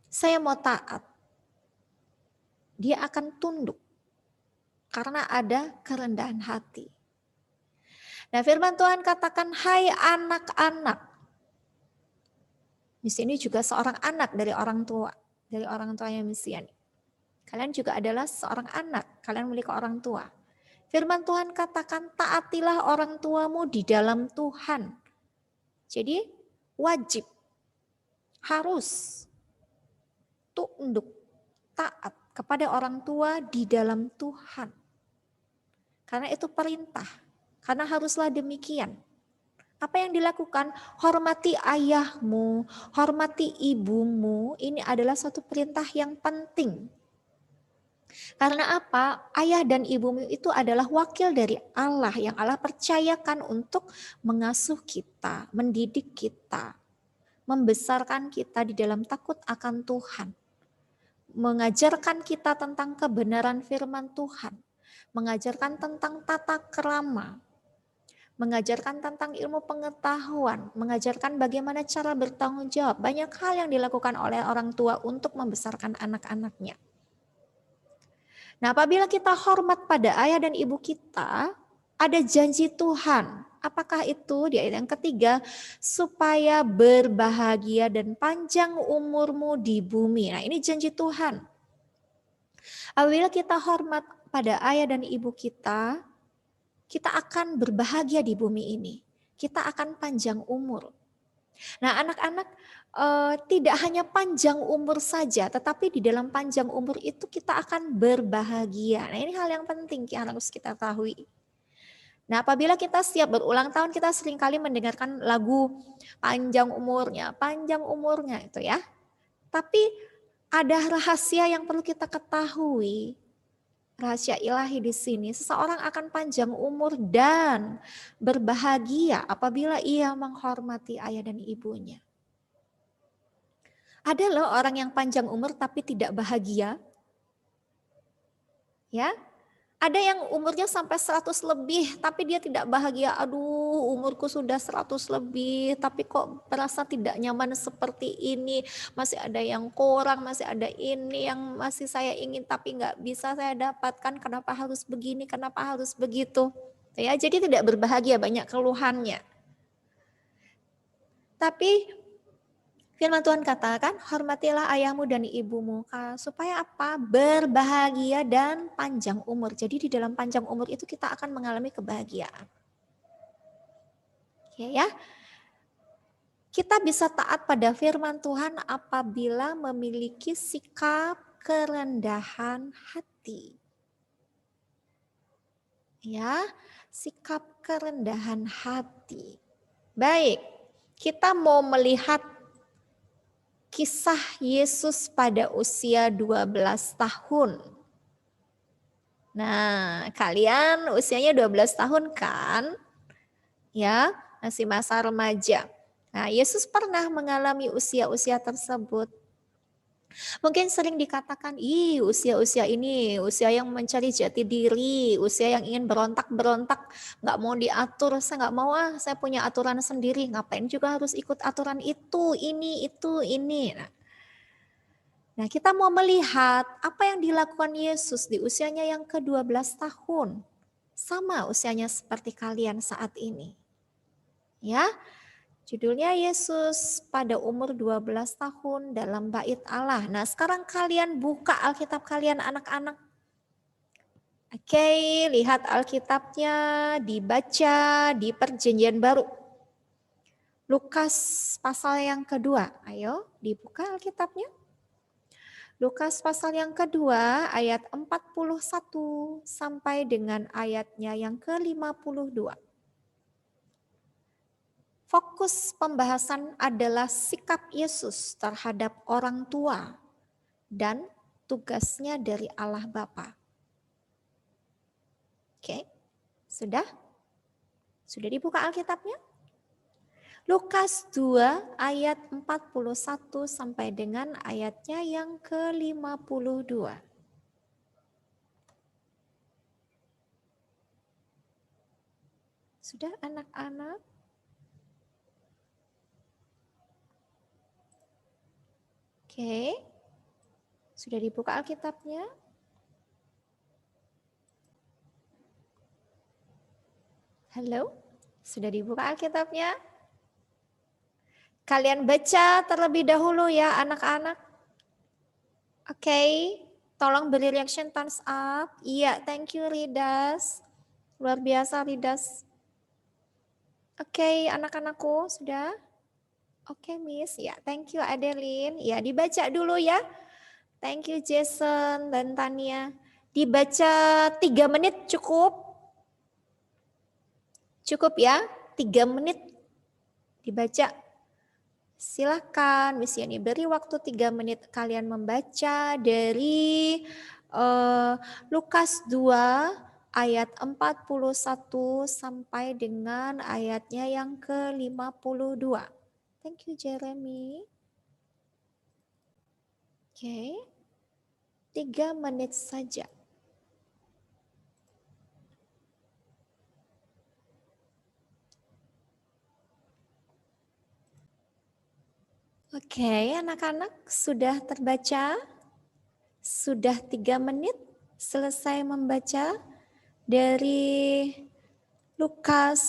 Saya mau taat. Dia akan tunduk karena ada kerendahan hati. Nah, firman Tuhan katakan, hai anak-anak. Di sini juga seorang anak dari orang tuanya Mesiani. Kalian juga adalah seorang anak, kalian memiliki orang tua. Firman Tuhan katakan taatilah orang tuamu di dalam Tuhan. Jadi wajib, harus tunduk, taat kepada orang tua di dalam Tuhan. Karena itu perintah, karena haruslah demikian. Apa yang dilakukan? Hormati ayahmu, hormati ibumu, ini adalah satu perintah yang penting. Karena apa? Ayah dan ibumu itu adalah wakil dari Allah yang Allah percayakan untuk mengasuh kita, mendidik kita, membesarkan kita di dalam takut akan Tuhan, mengajarkan kita tentang kebenaran firman Tuhan, mengajarkan tentang tata krama, mengajarkan tentang ilmu pengetahuan, mengajarkan bagaimana cara bertanggung jawab. Banyak hal yang dilakukan oleh orang tua untuk membesarkan anak-anaknya. Nah, apabila kita hormat pada ayah dan ibu kita, ada janji Tuhan. Apakah itu? Di ayat yang ketiga, supaya berbahagia dan panjang umurmu di bumi. Nah, ini janji Tuhan. Apabila kita hormat pada ayah dan ibu kita akan berbahagia di bumi ini. Kita akan panjang umur. Nah, anak-anak tidak hanya panjang umur saja, tetapi di dalam panjang umur itu kita akan berbahagia. Nah, ini hal yang penting yang harus kita ketahui. Nah, apabila kita siap berulang tahun, kita seringkali mendengarkan lagu panjang umurnya itu ya. Tapi ada rahasia yang perlu kita ketahui. Rahasia ilahi di sini, seseorang akan panjang umur dan berbahagia apabila ia menghormati ayah dan ibunya. Ada loh orang yang panjang umur tapi tidak bahagia. Ya, ada yang umurnya sampai 100 lebih tapi dia tidak bahagia. Aduh, umurku sudah 100 lebih tapi kok merasa tidak nyaman seperti ini. Masih ada yang kurang, masih ada ini yang masih saya ingin tapi nggak bisa saya dapatkan. Kenapa harus begini, kenapa harus begitu. Ya, jadi tidak berbahagia, banyak keluhannya. Tapi firman Tuhan katakan, hormatilah ayahmu dan ibumu. Supaya apa? Berbahagia dan panjang umur. Jadi di dalam panjang umur itu kita akan mengalami kebahagiaan. Ya. Kita bisa taat pada firman Tuhan apabila memiliki sikap kerendahan hati. Ya, sikap kerendahan hati. Baik, kita mau melihat kisah Yesus pada usia 12 tahun. Nah, kalian usianya 12 tahun kan? Ya, masih masa remaja. Nah, Yesus pernah mengalami usia-usia tersebut. Mungkin sering dikatakan, usia-usia ini, usia yang mencari jati diri, usia yang ingin berontak-berontak, gak mau diatur, saya gak mau saya punya aturan sendiri, ngapain juga harus ikut aturan itu, ini. Nah, kita mau melihat apa yang dilakukan Yesus di usianya yang ke-12 tahun. Sama usianya seperti kalian saat ini. Ya, judulnya Yesus pada umur 12 tahun dalam bait Allah. Nah, sekarang kalian buka Alkitab kalian anak-anak. Oke, lihat Alkitabnya, dibaca di Perjanjian Baru. Lukas pasal yang kedua. Ayo, dibuka Alkitabnya. Lukas pasal yang kedua ayat 41 sampai dengan ayatnya yang ke-52. Fokus pembahasan adalah sikap Yesus terhadap orang tua dan tugasnya dari Allah Bapa. Oke, sudah? Sudah dibuka Alkitabnya? Lukas 2 ayat 41 sampai dengan ayatnya yang ke-52. Sudah anak-anak? Oke, sudah dibuka Alkitabnya? Halo, sudah dibuka Alkitabnya? Kalian baca terlebih dahulu ya anak-anak. Oke, tolong beri reaction thumbs up. Iya, thank you Ridas. Luar biasa, Lidas. Oke, anak-anakku sudah? Oke, Miss. Ya, thank you Adeline. Ya, dibaca dulu ya. Thank you Jason dan Tania. Dibaca 3 menit cukup? Cukup ya? 3 menit dibaca. Silakan, Miss Yani beri waktu 3 menit kalian membaca dari Lukas 2 ayat 41 sampai dengan ayatnya yang ke-52. Thank you Jeremy. Oke. 3 menit saja. Oke, anak-anak sudah terbaca? Sudah 3 menit selesai membaca dari Lukas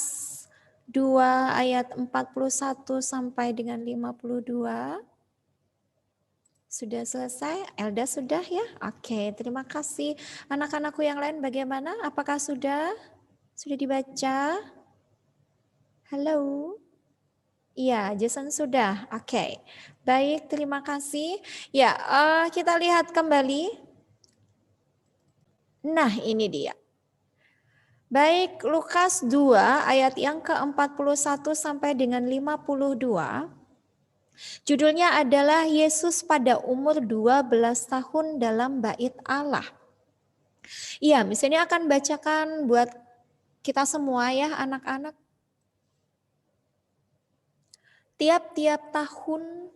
2 ayat 41 sampai dengan 52. Sudah selesai? Elda sudah ya? Oke, terima kasih. Anak-anakku yang lain bagaimana? Apakah sudah dibaca? Halo? Iya, Jason sudah. Oke. Baik, terima kasih. Ya, kita lihat kembali. Nah, ini dia. Baik, Lukas 2 ayat yang ke-41 sampai dengan 52. Judulnya adalah Yesus pada umur 12 tahun dalam bait Allah. Iya, misalnya akan bacakan buat kita semua ya anak-anak. Tiap-tiap tahun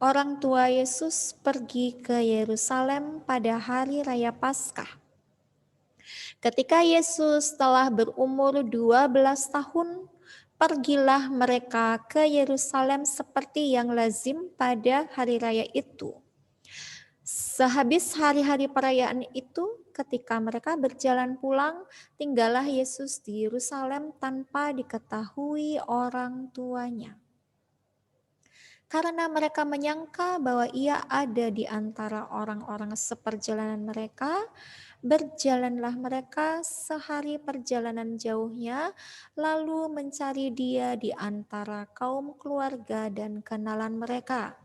orang tua Yesus pergi ke Yerusalem pada hari raya Paskah. Ketika Yesus telah berumur 12 tahun, pergilah mereka ke Yerusalem seperti yang lazim pada hari raya itu. Sehabis hari-hari perayaan itu, ketika mereka berjalan pulang, tinggallah Yesus di Yerusalem tanpa diketahui orang tuanya. Karena mereka menyangka bahwa ia ada di antara orang-orang seperjalanan mereka, berjalanlah mereka sehari perjalanan jauhnya, lalu mencari dia di antara kaum keluarga dan kenalan mereka.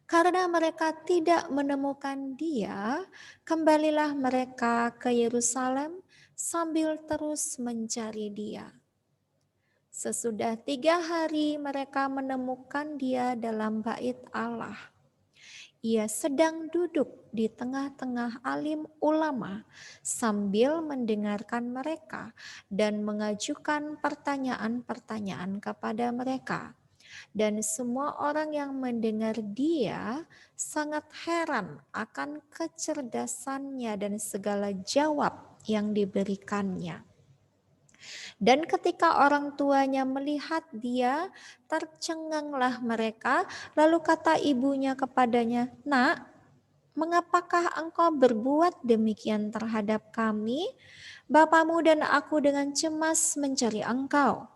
Karena mereka tidak menemukan dia, kembalilah mereka ke Yerusalem sambil terus mencari dia. Sesudah 3 hari mereka menemukan dia dalam bait Allah. Ia sedang duduk di tengah-tengah alim ulama sambil mendengarkan mereka dan mengajukan pertanyaan-pertanyaan kepada mereka. Dan semua orang yang mendengar dia sangat heran akan kecerdasannya dan segala jawab yang diberikannya. Dan ketika orang tuanya melihat dia, tercenganglah mereka, lalu kata ibunya kepadanya, "Nak, mengapakah engkau berbuat demikian terhadap kami? Bapamu dan aku dengan cemas mencari engkau."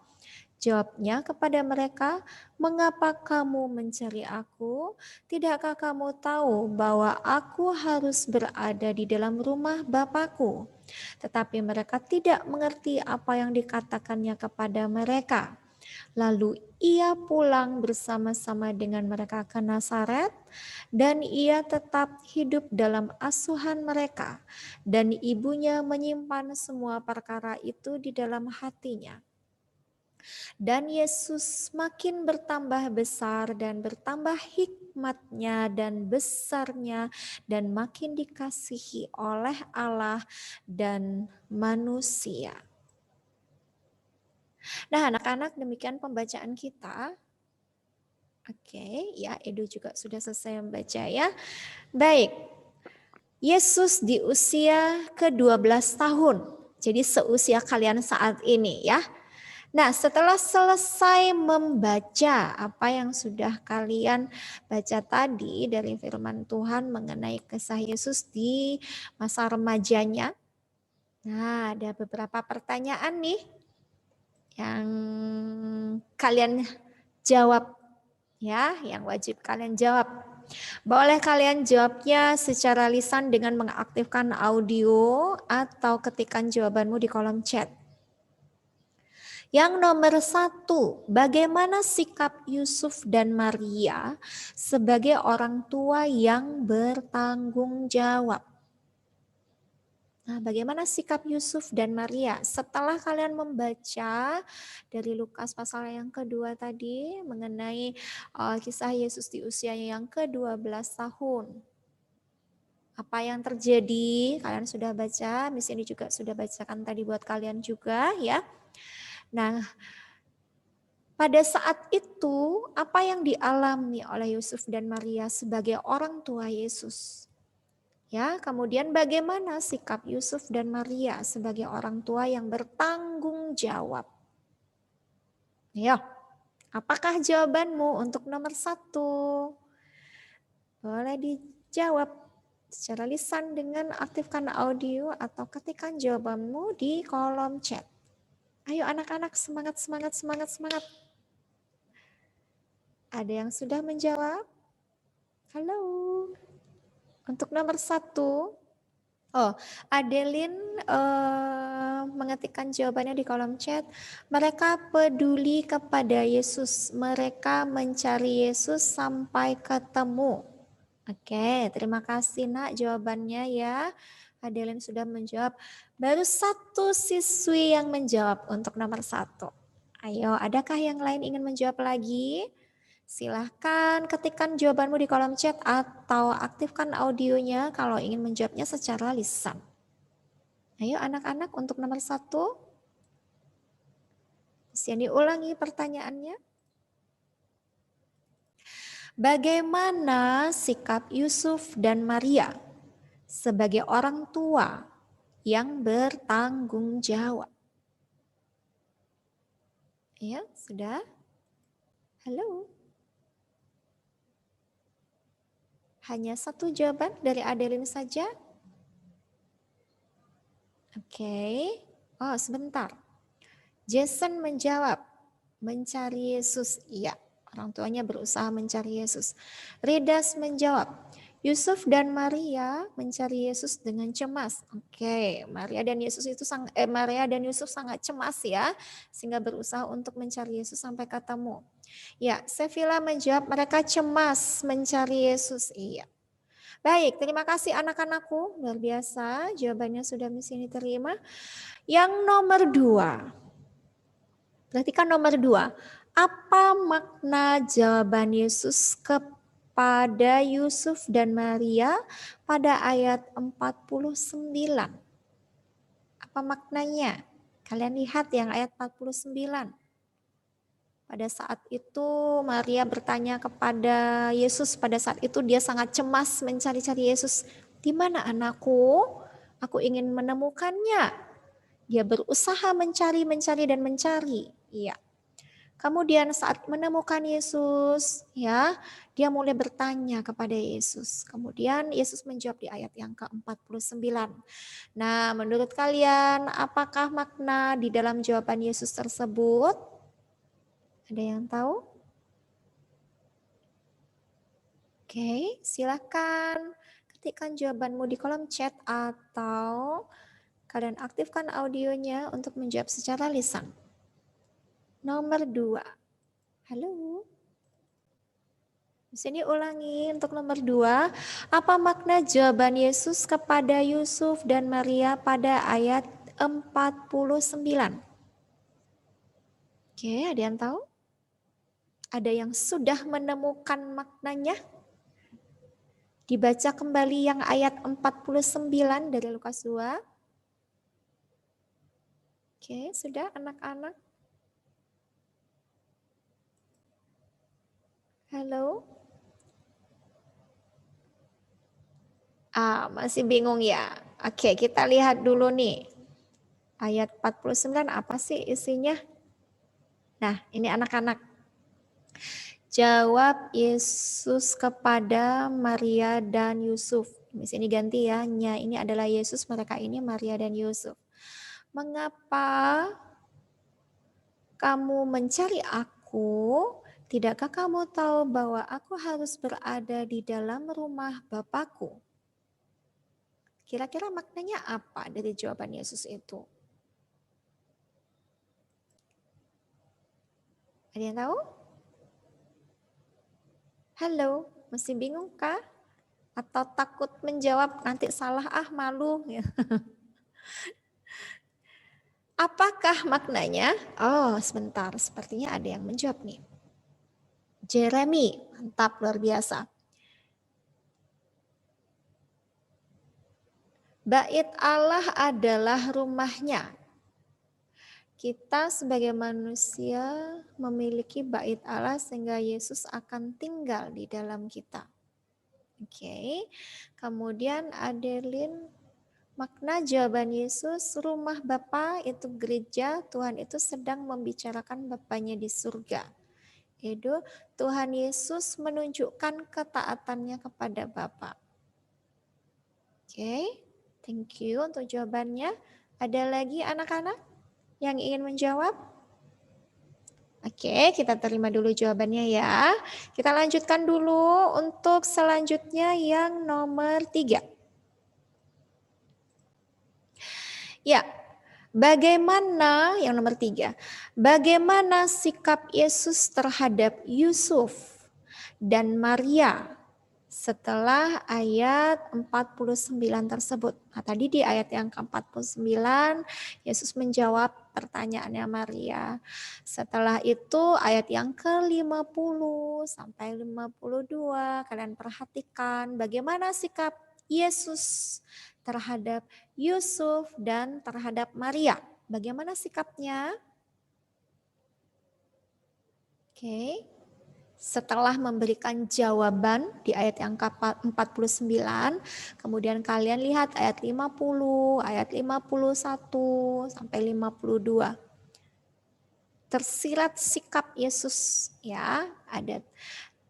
Jawabnya kepada mereka, "Mengapa kamu mencari aku? Tidakkah kamu tahu bahwa aku harus berada di dalam rumah Bapakku?" Tetapi mereka tidak mengerti apa yang dikatakannya kepada mereka. Lalu ia pulang bersama-sama dengan mereka ke Nazaret, dan ia tetap hidup dalam asuhan mereka, dan ibunya menyimpan semua perkara itu di dalam hatinya. Dan Yesus makin bertambah besar dan bertambah hikmatnya dan besarnya, dan makin dikasihi oleh Allah dan manusia. Nah, anak-anak, demikian pembacaan kita. Oke, ya, Edo juga sudah selesai membaca ya. Baik, Yesus di usia ke-12 tahun. Jadi seusia kalian saat ini ya. Nah, setelah selesai membaca apa yang sudah kalian baca tadi dari firman Tuhan mengenai kisah Yesus di masa remajanya. Nah, ada beberapa pertanyaan nih yang kalian jawab ya, yang wajib kalian jawab. Boleh kalian jawabnya secara lisan dengan mengaktifkan audio atau ketikkan jawabanmu di kolom chat. Yang nomor 1, bagaimana sikap Yusuf dan Maria sebagai orang tua yang bertanggung jawab? Nah, bagaimana sikap Yusuf dan Maria setelah kalian membaca dari Lukas pasal yang kedua tadi mengenai kisah Yesus di usianya yang ke-12 tahun. Apa yang terjadi? Kalian sudah baca, Miss ini juga sudah bacakan tadi buat kalian juga ya. Nah, pada saat itu apa yang dialami oleh Yusuf dan Maria sebagai orang tua Yesus? Ya, kemudian bagaimana sikap Yusuf dan Maria sebagai orang tua yang bertanggung jawab? Ya, apakah jawabanmu untuk nomor 1? Boleh dijawab secara lisan dengan aktifkan audio atau ketikkan jawabanmu di kolom chat. Ayo anak-anak, semangat, semangat, semangat, semangat. Ada yang sudah menjawab? Halo. Untuk nomor 1, Adeline mengetikkan jawabannya di kolom chat. Mereka peduli kepada Yesus. Mereka mencari Yesus sampai ketemu. Oke, terima kasih nak jawabannya ya. Adeline sudah menjawab. Baru 1 siswi yang menjawab untuk nomor 1. Ayo, adakah yang lain ingin menjawab lagi? Silahkan ketikkan jawabanmu di kolom chat atau aktifkan audionya kalau ingin menjawabnya secara lisan. Ayo anak-anak untuk nomor 1. Bisa diulangi pertanyaannya. Bagaimana sikap Yusuf dan Maria sebagai orang tua yang bertanggung jawab? Ya, sudah? Halo? Hanya 1 jawaban dari Adeline saja? Oke. Oh, sebentar. Jason menjawab, mencari Yesus. Iya, orang tuanya berusaha mencari Yesus. Ridas menjawab, Yusuf dan Maria mencari Yesus dengan cemas. Oke, Maria dan Yusuf sangat cemas ya, sehingga berusaha untuk mencari Yesus sampai ketemu. Ya, Sevilla menjawab mereka cemas mencari Yesus. Iya. Baik, terima kasih anak-anakku, luar biasa. Jawabannya sudah Miss ini terima. Yang nomor 2. Perhatikan nomor 2. Apa makna jawaban Yesus kepada Yusuf dan Maria pada ayat 49? Apa maknanya? Kalian lihat yang ayat 49. Pada saat itu Maria bertanya kepada Yesus, pada saat itu dia sangat cemas mencari-cari Yesus. Di mana anakku? Aku ingin menemukannya. Dia berusaha mencari dan mencari. Iya. Kemudian saat menemukan Yesus, ya, dia mulai bertanya kepada Yesus. Kemudian Yesus menjawab di ayat yang ke-49. Nah, menurut kalian apakah makna di dalam jawaban Yesus tersebut? Ada yang tahu? Oke, silakan ketikkan jawabanmu di kolom chat atau kalian aktifkan audionya untuk menjawab secara lisan. Nomor 2. Halo. Di sini ulangi untuk nomor 2. Apa makna jawaban Yesus kepada Yusuf dan Maria pada ayat 49? Oke, ada yang tahu? Ada yang sudah menemukan maknanya? Dibaca kembali yang ayat 49 dari Lukas 2. Oke, sudah anak-anak? Halo? Masih bingung ya? Oke, kita lihat dulu nih. Ayat 49 apa sih isinya? Nah, ini anak-anak. Jawab Yesus kepada Maria dan Yusuf. Di sini ganti ya, ini adalah Yesus, mereka ini Maria dan Yusuf. Mengapa kamu mencari aku Tidakkah kamu tahu bahwa aku harus berada di dalam rumah Bapakku? Kira-kira maknanya apa dari jawaban Yesus itu? Ada yang tahu? Halo, masih bingung kah? Atau takut menjawab nanti salah malu? Apakah maknanya? Oh, sebentar, sepertinya ada yang menjawab nih. Jeremy, mantap, luar biasa. Bait Allah adalah rumahnya. Kita sebagai manusia memiliki bait Allah sehingga Yesus akan tinggal di dalam kita. Oke. Kemudian Adeline, makna jawaban Yesus, rumah Bapa itu gereja, Tuhan itu sedang membicarakan Bapanya di surga. Edo, Tuhan Yesus menunjukkan ketaatannya kepada Bapa. Oke, thank you untuk jawabannya. Ada lagi anak-anak yang ingin menjawab? Oke, kita terima dulu jawabannya ya. Kita lanjutkan dulu untuk selanjutnya yang nomor 3. Ya, bagaimana yang nomor 3? Bagaimana sikap Yesus terhadap Yusuf dan Maria setelah ayat 49 tersebut? Nah, tadi di ayat yang ke-49 Yesus menjawab pertanyaannya Maria. Setelah itu ayat yang ke-50 sampai 52 kalian perhatikan bagaimana sikap Yesus terhadap Yusuf dan terhadap Maria. Bagaimana sikapnya? Oke. Setelah memberikan jawaban di ayat yang ke-49, kemudian kalian lihat ayat 50, ayat 51 sampai 52. Tersirat sikap Yesus ya, ada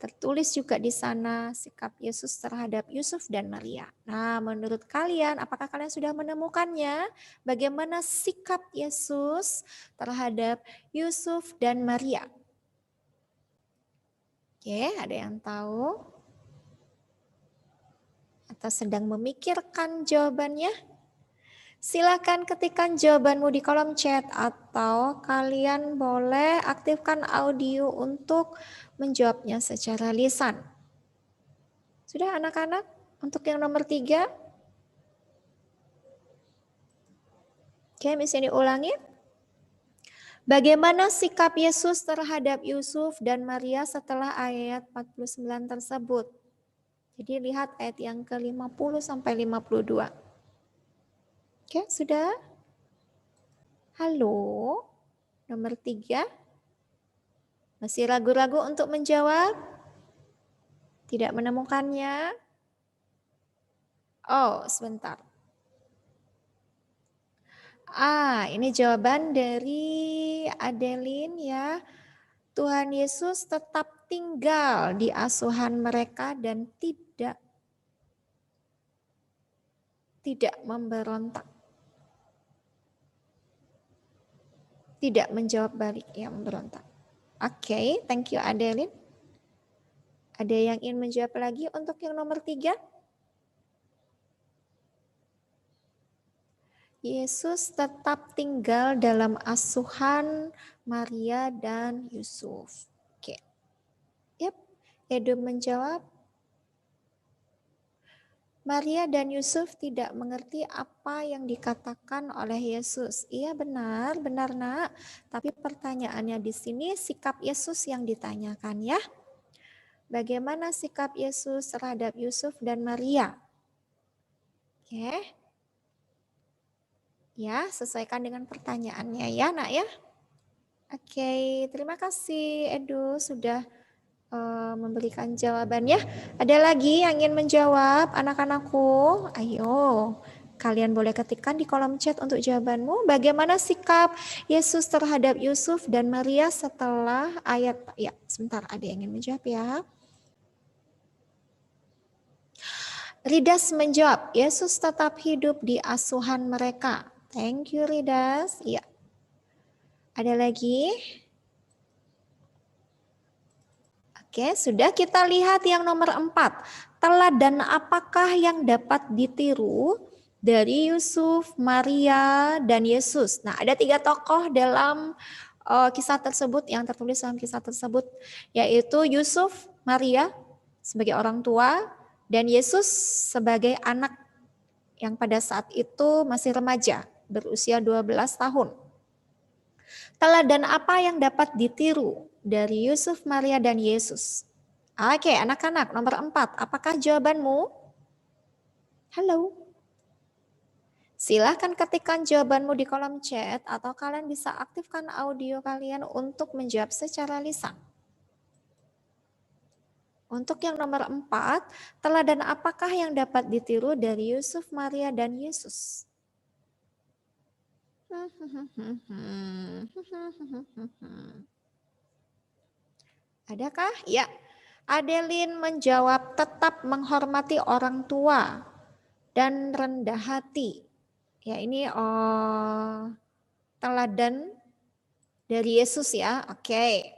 tertulis juga di sana sikap Yesus terhadap Yusuf dan Maria. Nah, menurut kalian apakah kalian sudah menemukannya? Bagaimana sikap Yesus terhadap Yusuf dan Maria? Oke, ada yang tahu? Atau sedang memikirkan jawabannya? Silakan ketikkan jawabanmu di kolom chat atau kalian boleh aktifkan audio untuk menjawabnya secara lisan. Sudah anak-anak? Untuk yang nomor 3? Oke, bisa diulangi. Bagaimana sikap Yesus terhadap Yusuf dan Maria setelah ayat 49 tersebut? Jadi lihat ayat yang ke-50 sampai 52. Oke, sudah? Halo? Nomor 3? Masih ragu-ragu untuk menjawab? Tidak menemukannya? Oh, sebentar. Ini jawaban dari Adeline ya. Tuhan Yesus tetap tinggal di asuhan mereka dan tidak memberontak. Tidak menjawab balik yang memberontak. Oke, thank you Adeline. Ada yang ingin menjawab lagi untuk yang nomor 3? Yesus tetap tinggal dalam asuhan Maria dan Yusuf. Oke. Yap, Edo menjawab. Maria dan Yusuf tidak mengerti apa yang dikatakan oleh Yesus. Iya benar nak. Tapi pertanyaannya di sini sikap Yesus yang ditanyakan ya. Bagaimana sikap Yesus terhadap Yusuf dan Maria? Oke. Ya, sesuaikan dengan pertanyaannya ya nak ya. Oke, terima kasih Edo sudah memberikan jawabannya. Ada lagi yang ingin menjawab anak-anakku? Ayo, kalian boleh ketikkan di kolom chat untuk jawabanmu. Bagaimana sikap Yesus terhadap Yusuf dan Maria setelah ayat, ya sebentar ada yang ingin menjawab ya. Ridas menjawab, Yesus tetap hidup di asuhan mereka. Thank you Ridas. Ya. Ada lagi? Oke, sudah kita lihat yang nomor 4. Teladan apakah yang dapat ditiru dari Yusuf, Maria, dan Yesus? Nah, ada 3 tokoh dalam kisah tersebut, yang tertulis dalam kisah tersebut, yaitu Yusuf, Maria sebagai orang tua, dan Yesus sebagai anak yang pada saat itu masih remaja, berusia 12 tahun. Teladan apa yang dapat ditiru dari Yusuf, Maria, dan Yesus? Oke, anak-anak, nomor 4. Apakah jawabanmu? Halo? Silahkan ketikkan jawabanmu di kolom chat atau kalian bisa aktifkan audio kalian untuk menjawab secara lisan. Untuk yang nomor 4, teladan apakah yang dapat ditiru dari Yusuf, Maria, dan Yesus? Adakah? Ya. Adeline menjawab tetap menghormati orang tua dan rendah hati. Ya, ini teladan dari Yesus ya. Oke.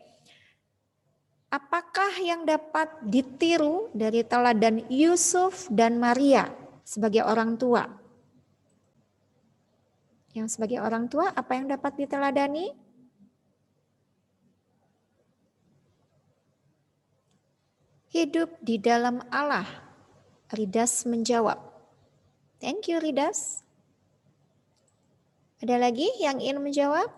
Apakah yang dapat ditiru dari teladan Yusuf dan Maria sebagai orang tua? Yang sebagai orang tua, apa yang dapat diteladani? Hidup di dalam Allah. Ridas menjawab. Thank you, Ridas. Ada lagi yang ingin menjawab?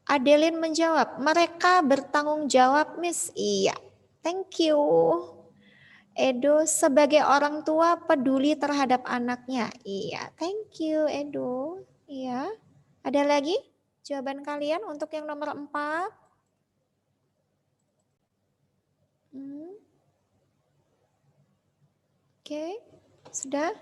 Adeline menjawab, mereka bertanggung jawab, Miss. Iya, thank you. Edo sebagai orang tua peduli terhadap anaknya. Iya, thank you, Edo. Iya. Ada lagi jawaban kalian untuk yang nomor 4? Oke, sudah?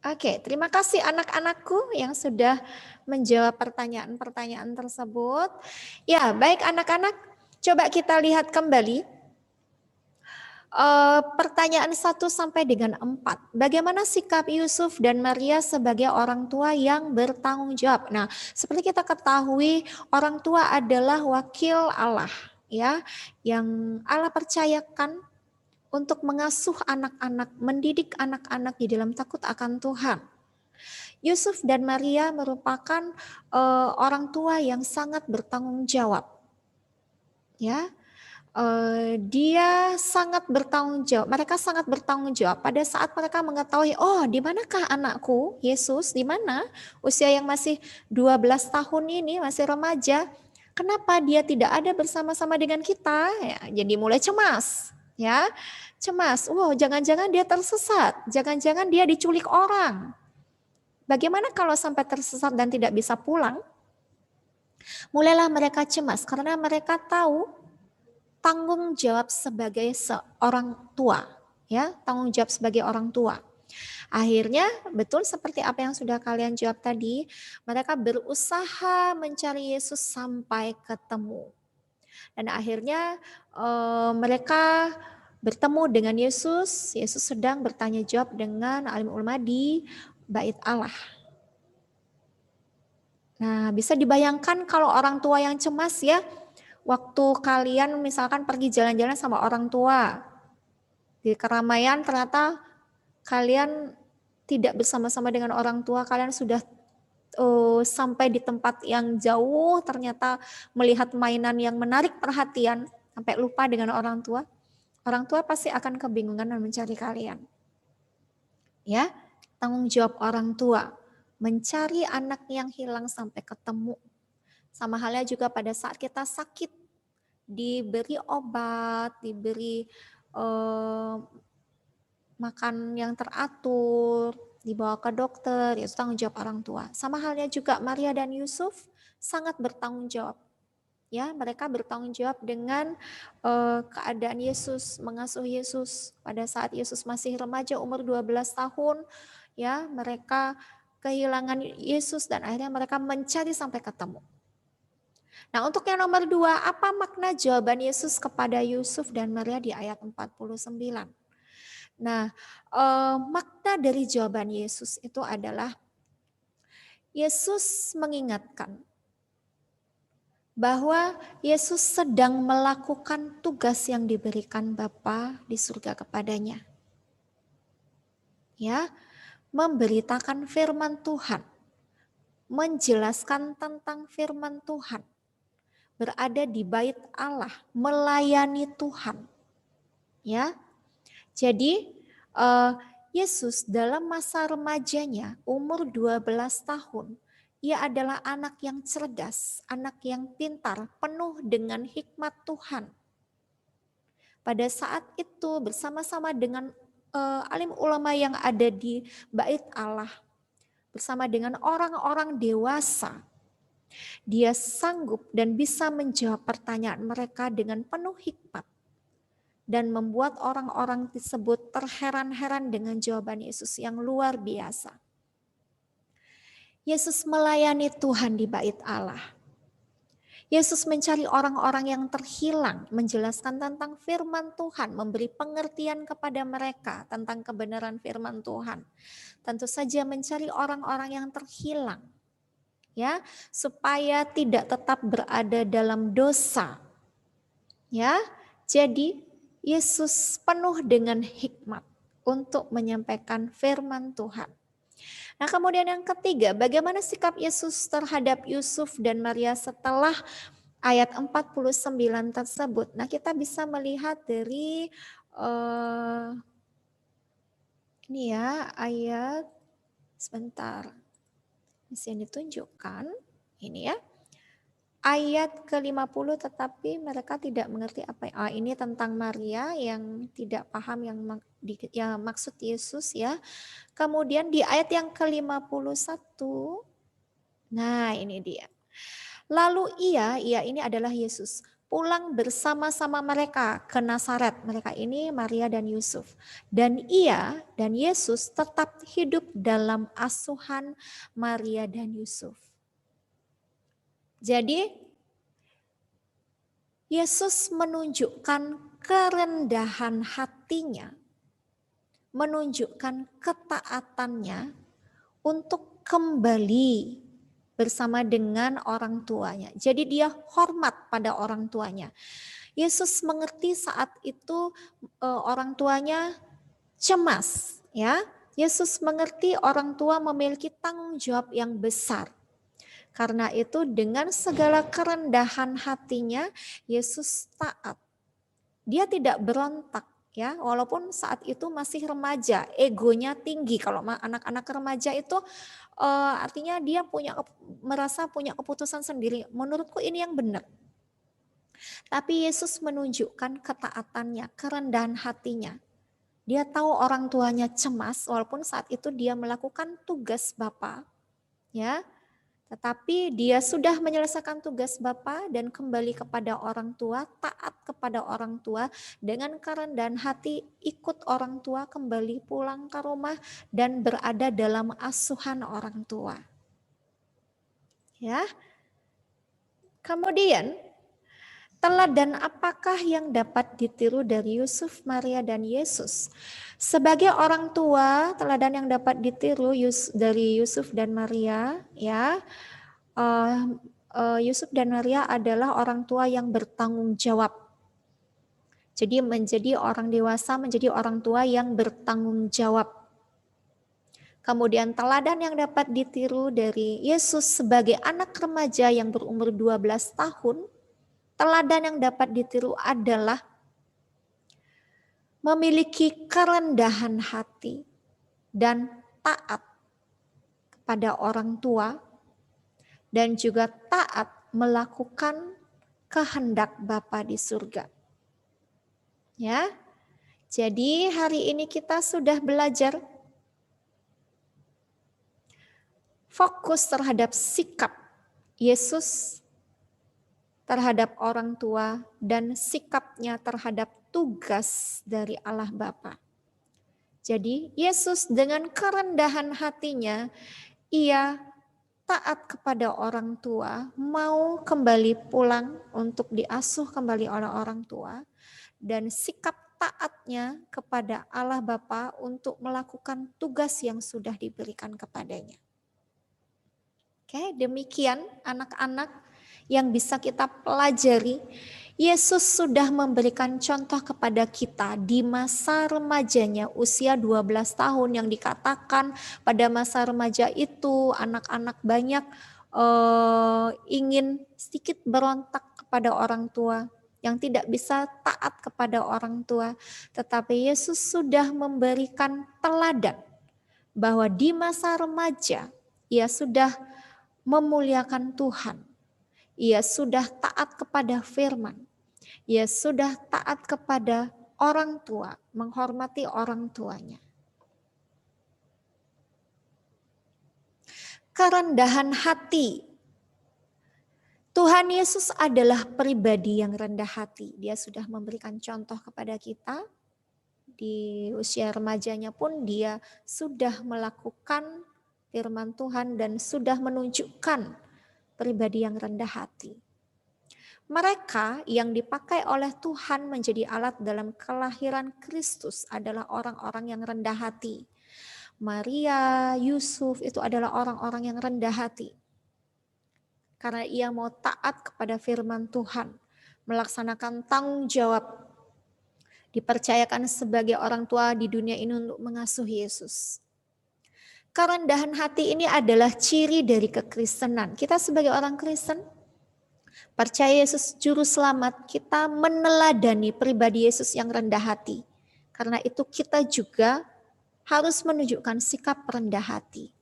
Oke, terima kasih anak-anakku yang sudah menjawab pertanyaan-pertanyaan tersebut. Ya, baik anak-anak, coba kita lihat kembali pertanyaan 1 sampai dengan 4. Bagaimana sikap Yusuf dan Maria sebagai orang tua yang bertanggung jawab? Nah, seperti kita ketahui, orang tua adalah wakil Allah, ya, yang Allah percayakan untuk mengasuh anak-anak, mendidik anak-anak di dalam takut akan Tuhan. Yusuf dan Maria merupakan orang tua yang sangat bertanggung jawab. Ya, dia sangat bertanggung jawab. Mereka sangat bertanggung jawab pada saat mereka mengetahui, oh, di manakah anakku Yesus? Di mana? Usia yang masih 12 tahun ini, masih remaja. Kenapa dia tidak ada bersama-sama dengan kita? Ya, jadi mulai cemas, ya. Cemas. Wow, jangan-jangan dia tersesat. Jangan-jangan dia diculik orang. Bagaimana kalau sampai tersesat dan tidak bisa pulang? Mulailah mereka cemas karena mereka tahu tanggung jawab sebagai seorang tua, ya, tanggung jawab sebagai orang tua. Akhirnya betul seperti apa yang sudah kalian jawab tadi, mereka berusaha mencari Yesus sampai ketemu. Dan akhirnya mereka bertemu dengan Yesus. Yesus sedang bertanya jawab dengan alim ulama di Bait Allah. Nah, bisa dibayangkan kalau orang tua yang cemas ya, waktu kalian misalkan pergi jalan-jalan sama orang tua, di keramaian ternyata kalian tidak bersama-sama dengan orang tua, kalian sudah sampai di tempat yang jauh, ternyata melihat mainan yang menarik perhatian, sampai lupa dengan orang tua. Orang tua pasti akan kebingungan dan mencari kalian. Ya, tanggung jawab orang tua, mencari anak yang hilang sampai ketemu. Sama halnya juga pada saat kita sakit, diberi obat, diberi makan yang teratur, dibawa ke dokter, itu tanggung jawab orang tua. Sama halnya juga Maria dan Yusuf sangat bertanggung jawab. Ya, mereka bertanggung jawab dengan keadaan Yesus, mengasuh Yesus pada saat Yesus masih remaja umur 12 tahun. Ya, mereka kehilangan Yesus dan akhirnya mereka mencari sampai ketemu. Nah, untuk yang nomor 2, apa makna jawaban Yesus kepada Yusuf dan Maria di ayat 49? Nah, makna dari jawaban Yesus itu adalah Yesus mengingatkan bahwa Yesus sedang melakukan tugas yang diberikan Bapa di surga kepadanya. Ya, memberitakan firman Tuhan, menjelaskan tentang firman Tuhan, berada di bait Allah, melayani Tuhan. Ya. Jadi Yesus dalam masa remajanya, umur 12 tahun, ia adalah anak yang cerdas, anak yang pintar, penuh dengan hikmat Tuhan. Pada saat itu bersama-sama dengan alim ulama yang ada di bait Allah, bersama dengan orang-orang dewasa, dia sanggup dan bisa menjawab pertanyaan mereka dengan penuh hikmat dan membuat orang-orang tersebut terheran-heran dengan jawaban Yesus yang luar biasa. Yesus melayani Tuhan di bait Allah. Yesus mencari orang-orang yang terhilang, menjelaskan tentang firman Tuhan, memberi pengertian kepada mereka tentang kebenaran firman Tuhan. Tentu saja mencari orang-orang yang terhilang, ya, supaya tidak tetap berada dalam dosa. Ya, jadi Yesus penuh dengan hikmat untuk menyampaikan firman Tuhan. Nah, kemudian yang ketiga, bagaimana sikap Yesus terhadap Yusuf dan Maria setelah ayat 49 tersebut. Nah, kita bisa melihat dari ini ya, ayat sebentar. Bisa ditunjukkan ini ya. Ayat ke-50, tetapi mereka tidak mengerti apa ini tentang Maria yang tidak paham yang maksud Yesus ya. Kemudian di ayat yang ke-51, nah ini dia. Lalu ia ini adalah Yesus, pulang bersama-sama mereka ke Nazaret. Mereka ini Maria dan Yusuf. Dan ia dan Yesus tetap hidup dalam asuhan Maria dan Yusuf. Jadi Yesus menunjukkan kerendahan hatinya, menunjukkan ketaatannya untuk kembali bersama dengan orang tuanya. Jadi dia hormat pada orang tuanya. Yesus mengerti saat itu orang tuanya cemas, ya. Yesus mengerti orang tua memiliki tanggung jawab yang besar. Karena itu dengan segala kerendahan hatinya Yesus taat. Dia tidak berontak ya, walaupun saat itu masih remaja, egonya tinggi. Kalau anak-anak remaja itu artinya dia merasa punya keputusan sendiri. Menurutku ini yang benar. Tapi Yesus menunjukkan ketaatannya, kerendahan hatinya. Dia tahu orang tuanya cemas walaupun saat itu dia melakukan tugas Bapa, ya. Tetapi dia sudah menyelesaikan tugas Bapa dan kembali kepada orang tua, taat kepada orang tua dengan kerendahan hati, ikut orang tua kembali pulang ke rumah dan berada dalam asuhan orang tua. Ya. Kemudian teladan apakah yang dapat ditiru dari Yusuf, Maria dan Yesus? Sebagai orang tua, teladan yang dapat ditiru dari Yusuf dan Maria, ya, Yusuf dan Maria adalah orang tua yang bertanggung jawab. Jadi menjadi orang dewasa, menjadi orang tua yang bertanggung jawab. Kemudian teladan yang dapat ditiru dari Yesus sebagai anak remaja yang berumur 12 tahun, teladan yang dapat ditiru adalah memiliki kerendahan hati dan taat kepada orang tua dan juga taat melakukan kehendak Bapa di surga. Ya. Jadi hari ini kita sudah belajar fokus terhadap sikap Yesus terhadap orang tua dan sikapnya terhadap tugas dari Allah Bapa. Jadi Yesus dengan kerendahan hatinya, ia taat kepada orang tua, mau kembali pulang untuk diasuh kembali oleh orang tua, dan sikap taatnya kepada Allah Bapa untuk melakukan tugas yang sudah diberikan kepadanya. Oke, demikian anak-anak yang bisa kita pelajari. Yesus sudah memberikan contoh kepada kita di masa remajanya, usia 12 tahun, yang dikatakan pada masa remaja itu anak-anak banyak ingin sedikit berontak kepada orang tua, yang tidak bisa taat kepada orang tua. Tetapi Yesus sudah memberikan teladan bahwa di masa remaja ia sudah memuliakan Tuhan. Ia sudah taat kepada firman. Ia sudah taat kepada orang tua, menghormati orang tuanya. Kerendahan hati. Tuhan Yesus adalah pribadi yang rendah hati. Dia sudah memberikan contoh kepada kita. Di usia remajanya pun dia sudah melakukan firman Tuhan dan sudah menunjukkan pribadi yang rendah hati. Mereka yang dipakai oleh Tuhan menjadi alat dalam kelahiran Kristus adalah orang-orang yang rendah hati. Maria, Yusuf itu adalah orang-orang yang rendah hati. Karena ia mau taat kepada firman Tuhan, melaksanakan tanggung jawab, dipercayakan sebagai orang tua di dunia ini untuk mengasuh Yesus. Kerendahan hati ini adalah ciri dari kekristenan. Kita sebagai orang Kristen, percaya Yesus juru selamat, kita meneladani pribadi Yesus yang rendah hati. Karena itu kita juga harus menunjukkan sikap rendah hati.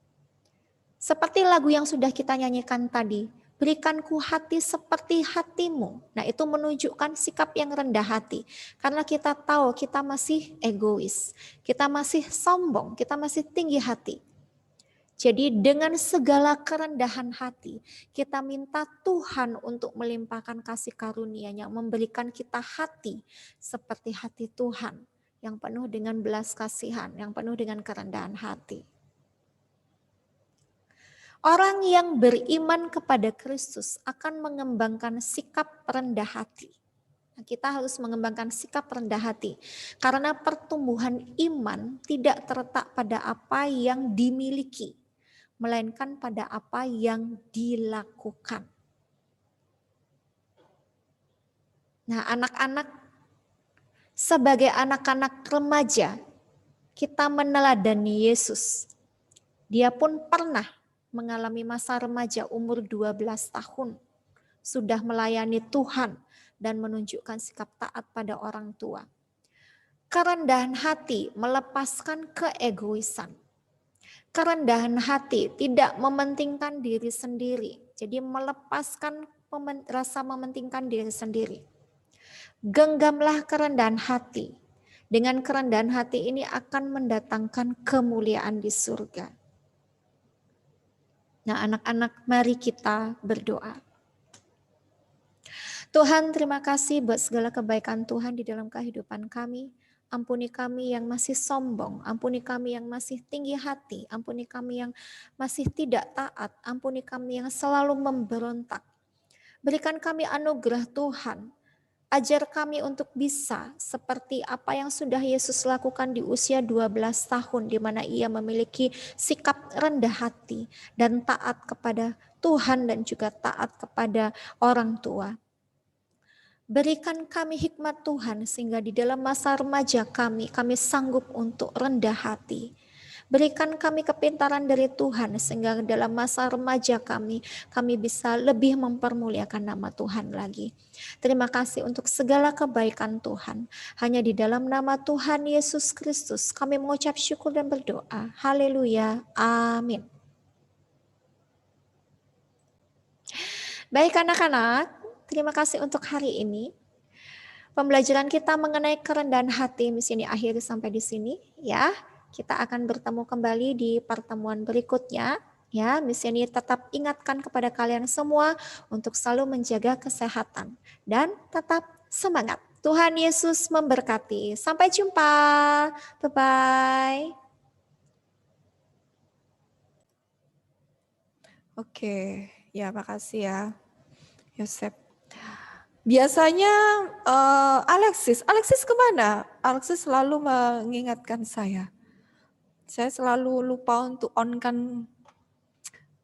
Seperti lagu yang sudah kita nyanyikan tadi, berikanku hati seperti hatimu. Nah, itu menunjukkan sikap yang rendah hati. Karena kita tahu kita masih egois, kita masih sombong, kita masih tinggi hati. Jadi dengan segala kerendahan hati, kita minta Tuhan untuk melimpahkan kasih karunia-Nya, memberikan kita hati seperti hati Tuhan, yang penuh dengan belas kasihan, yang penuh dengan kerendahan hati. Orang yang beriman kepada Kristus akan mengembangkan sikap rendah hati. Nah, kita harus mengembangkan sikap rendah hati. Karena pertumbuhan iman tidak terletak pada apa yang dimiliki, melainkan pada apa yang dilakukan. Nah, anak-anak, sebagai anak-anak remaja, kita meneladani Yesus. Dia pun pernah mengalami masa remaja umur 12 tahun, sudah melayani Tuhan dan menunjukkan sikap taat pada orang tua. Kerendahan hati melepaskan keegoisan. Kerendahan hati tidak mementingkan diri sendiri, jadi melepaskan rasa mementingkan diri sendiri. Genggamlah kerendahan hati. Dengan kerendahan hati ini akan mendatangkan kemuliaan di surga. Nah, anak-anak, mari kita berdoa. Tuhan, terima kasih buat segala kebaikan Tuhan di dalam kehidupan kami. Ampuni kami yang masih sombong, ampuni kami yang masih tinggi hati, ampuni kami yang masih tidak taat, ampuni kami yang selalu memberontak. Berikan kami anugerah Tuhan, ajar kami untuk bisa seperti apa yang sudah Yesus lakukan di usia 12 tahun, di mana ia memiliki sikap rendah hati dan taat kepada Tuhan dan juga taat kepada orang tua. Berikan kami hikmat Tuhan sehingga di dalam masa remaja kami sanggup untuk rendah hati. Berikan kami kepintaran dari Tuhan sehingga dalam masa remaja kami bisa lebih mempermuliakan nama Tuhan lagi. Terima kasih untuk segala kebaikan Tuhan. Hanya di dalam nama Tuhan Yesus Kristus kami mengucap syukur dan berdoa. Haleluya. Amin. Baik anak-anak, terima kasih untuk hari ini. Pembelajaran kita mengenai kerendahan hati di sini akhiri sampai di sini ya. Kita akan bertemu kembali di pertemuan berikutnya ya. Di sini tetap ingatkan kepada kalian semua untuk selalu menjaga kesehatan dan tetap semangat. Tuhan Yesus memberkati. Sampai jumpa. Bye-bye. Oke, ya makasih ya Yosep. Biasanya Alexis kemana? Alexis selalu mengingatkan saya. Saya selalu lupa untuk on-kan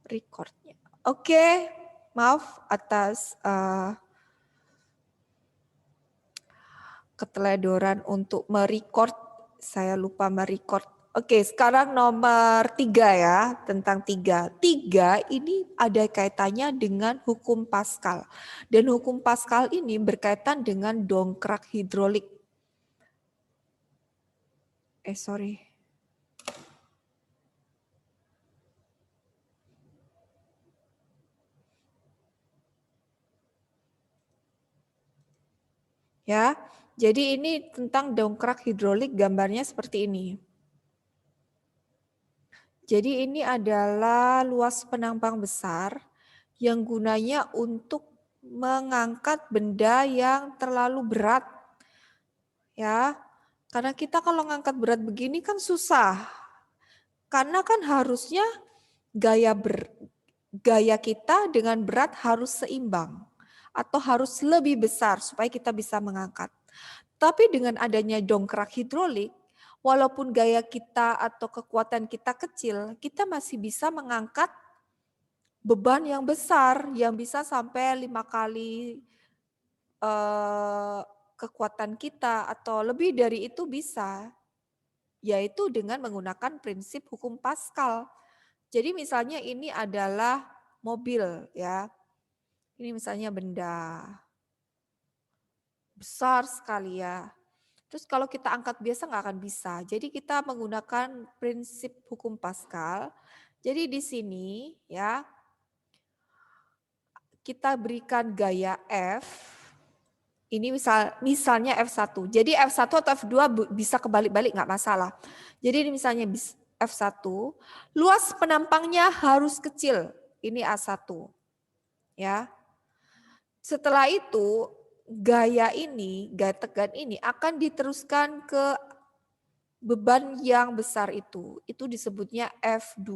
recordnya. Oke, maaf atas keteledoran untuk merecord. Saya lupa merecord. Oke, sekarang nomor 3 ya, tentang 3. 3 ini ada kaitannya dengan hukum Pascal. Dan hukum Pascal ini berkaitan dengan dongkrak hidrolik. Sorry. Ya, jadi ini tentang dongkrak hidrolik, gambarnya seperti ini. Jadi ini adalah luas penambang besar yang gunanya untuk mengangkat benda yang terlalu berat. Ya, karena kita kalau ngangkat berat begini kan susah. Karena kan harusnya gaya kita dengan berat harus seimbang atau harus lebih besar supaya kita bisa mengangkat. Tapi dengan adanya dongkrak hidrolik, walaupun gaya kita atau kekuatan kita kecil, kita masih bisa mengangkat beban yang besar yang bisa sampai 5 kali kekuatan kita atau lebih dari itu bisa, yaitu dengan menggunakan prinsip hukum Pascal. Jadi misalnya ini adalah mobil ya, ini misalnya benda besar sekali ya. Terus kalau kita angkat biasa nggak akan bisa. Jadi kita menggunakan prinsip hukum Pascal. Jadi di sini ya kita berikan gaya F. Ini misalnya F1. Jadi F1 atau F2 bisa kebalik-balik nggak masalah. Jadi ini misalnya F1, luas penampangnya harus kecil. Ini A1. Ya. Setelah itu gaya tegan ini akan diteruskan ke beban yang besar itu. Itu disebutnya F2.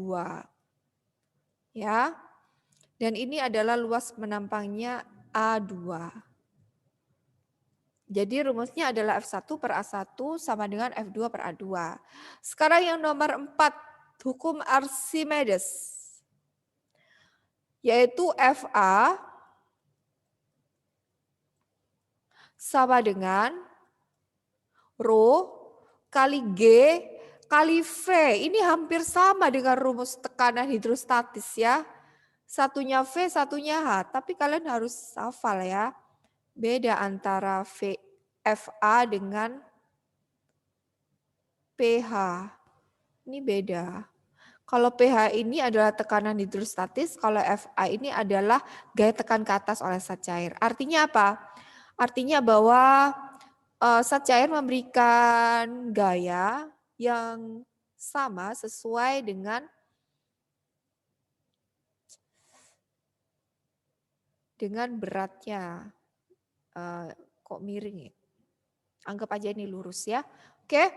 Ya. Dan ini adalah luas penampangnya A2. Jadi rumusnya adalah F1 per A1 sama dengan F2 per A2. Sekarang yang nomor 4, hukum Archimedes. Yaitu FA sama dengan Rho kali G kali V. Ini hampir sama dengan rumus tekanan hidrostatis ya. Satunya V, satunya H. Tapi kalian harus hafal ya. Beda antara FA dengan pH. Ini beda. Kalau pH ini adalah tekanan hidrostatis, kalau FA ini adalah gaya tekan ke atas oleh zat cair. Artinya apa? Artinya bahwa zat cair memberikan gaya yang sama sesuai dengan beratnya. Kok miring ya? Anggap aja ini lurus ya. Oke,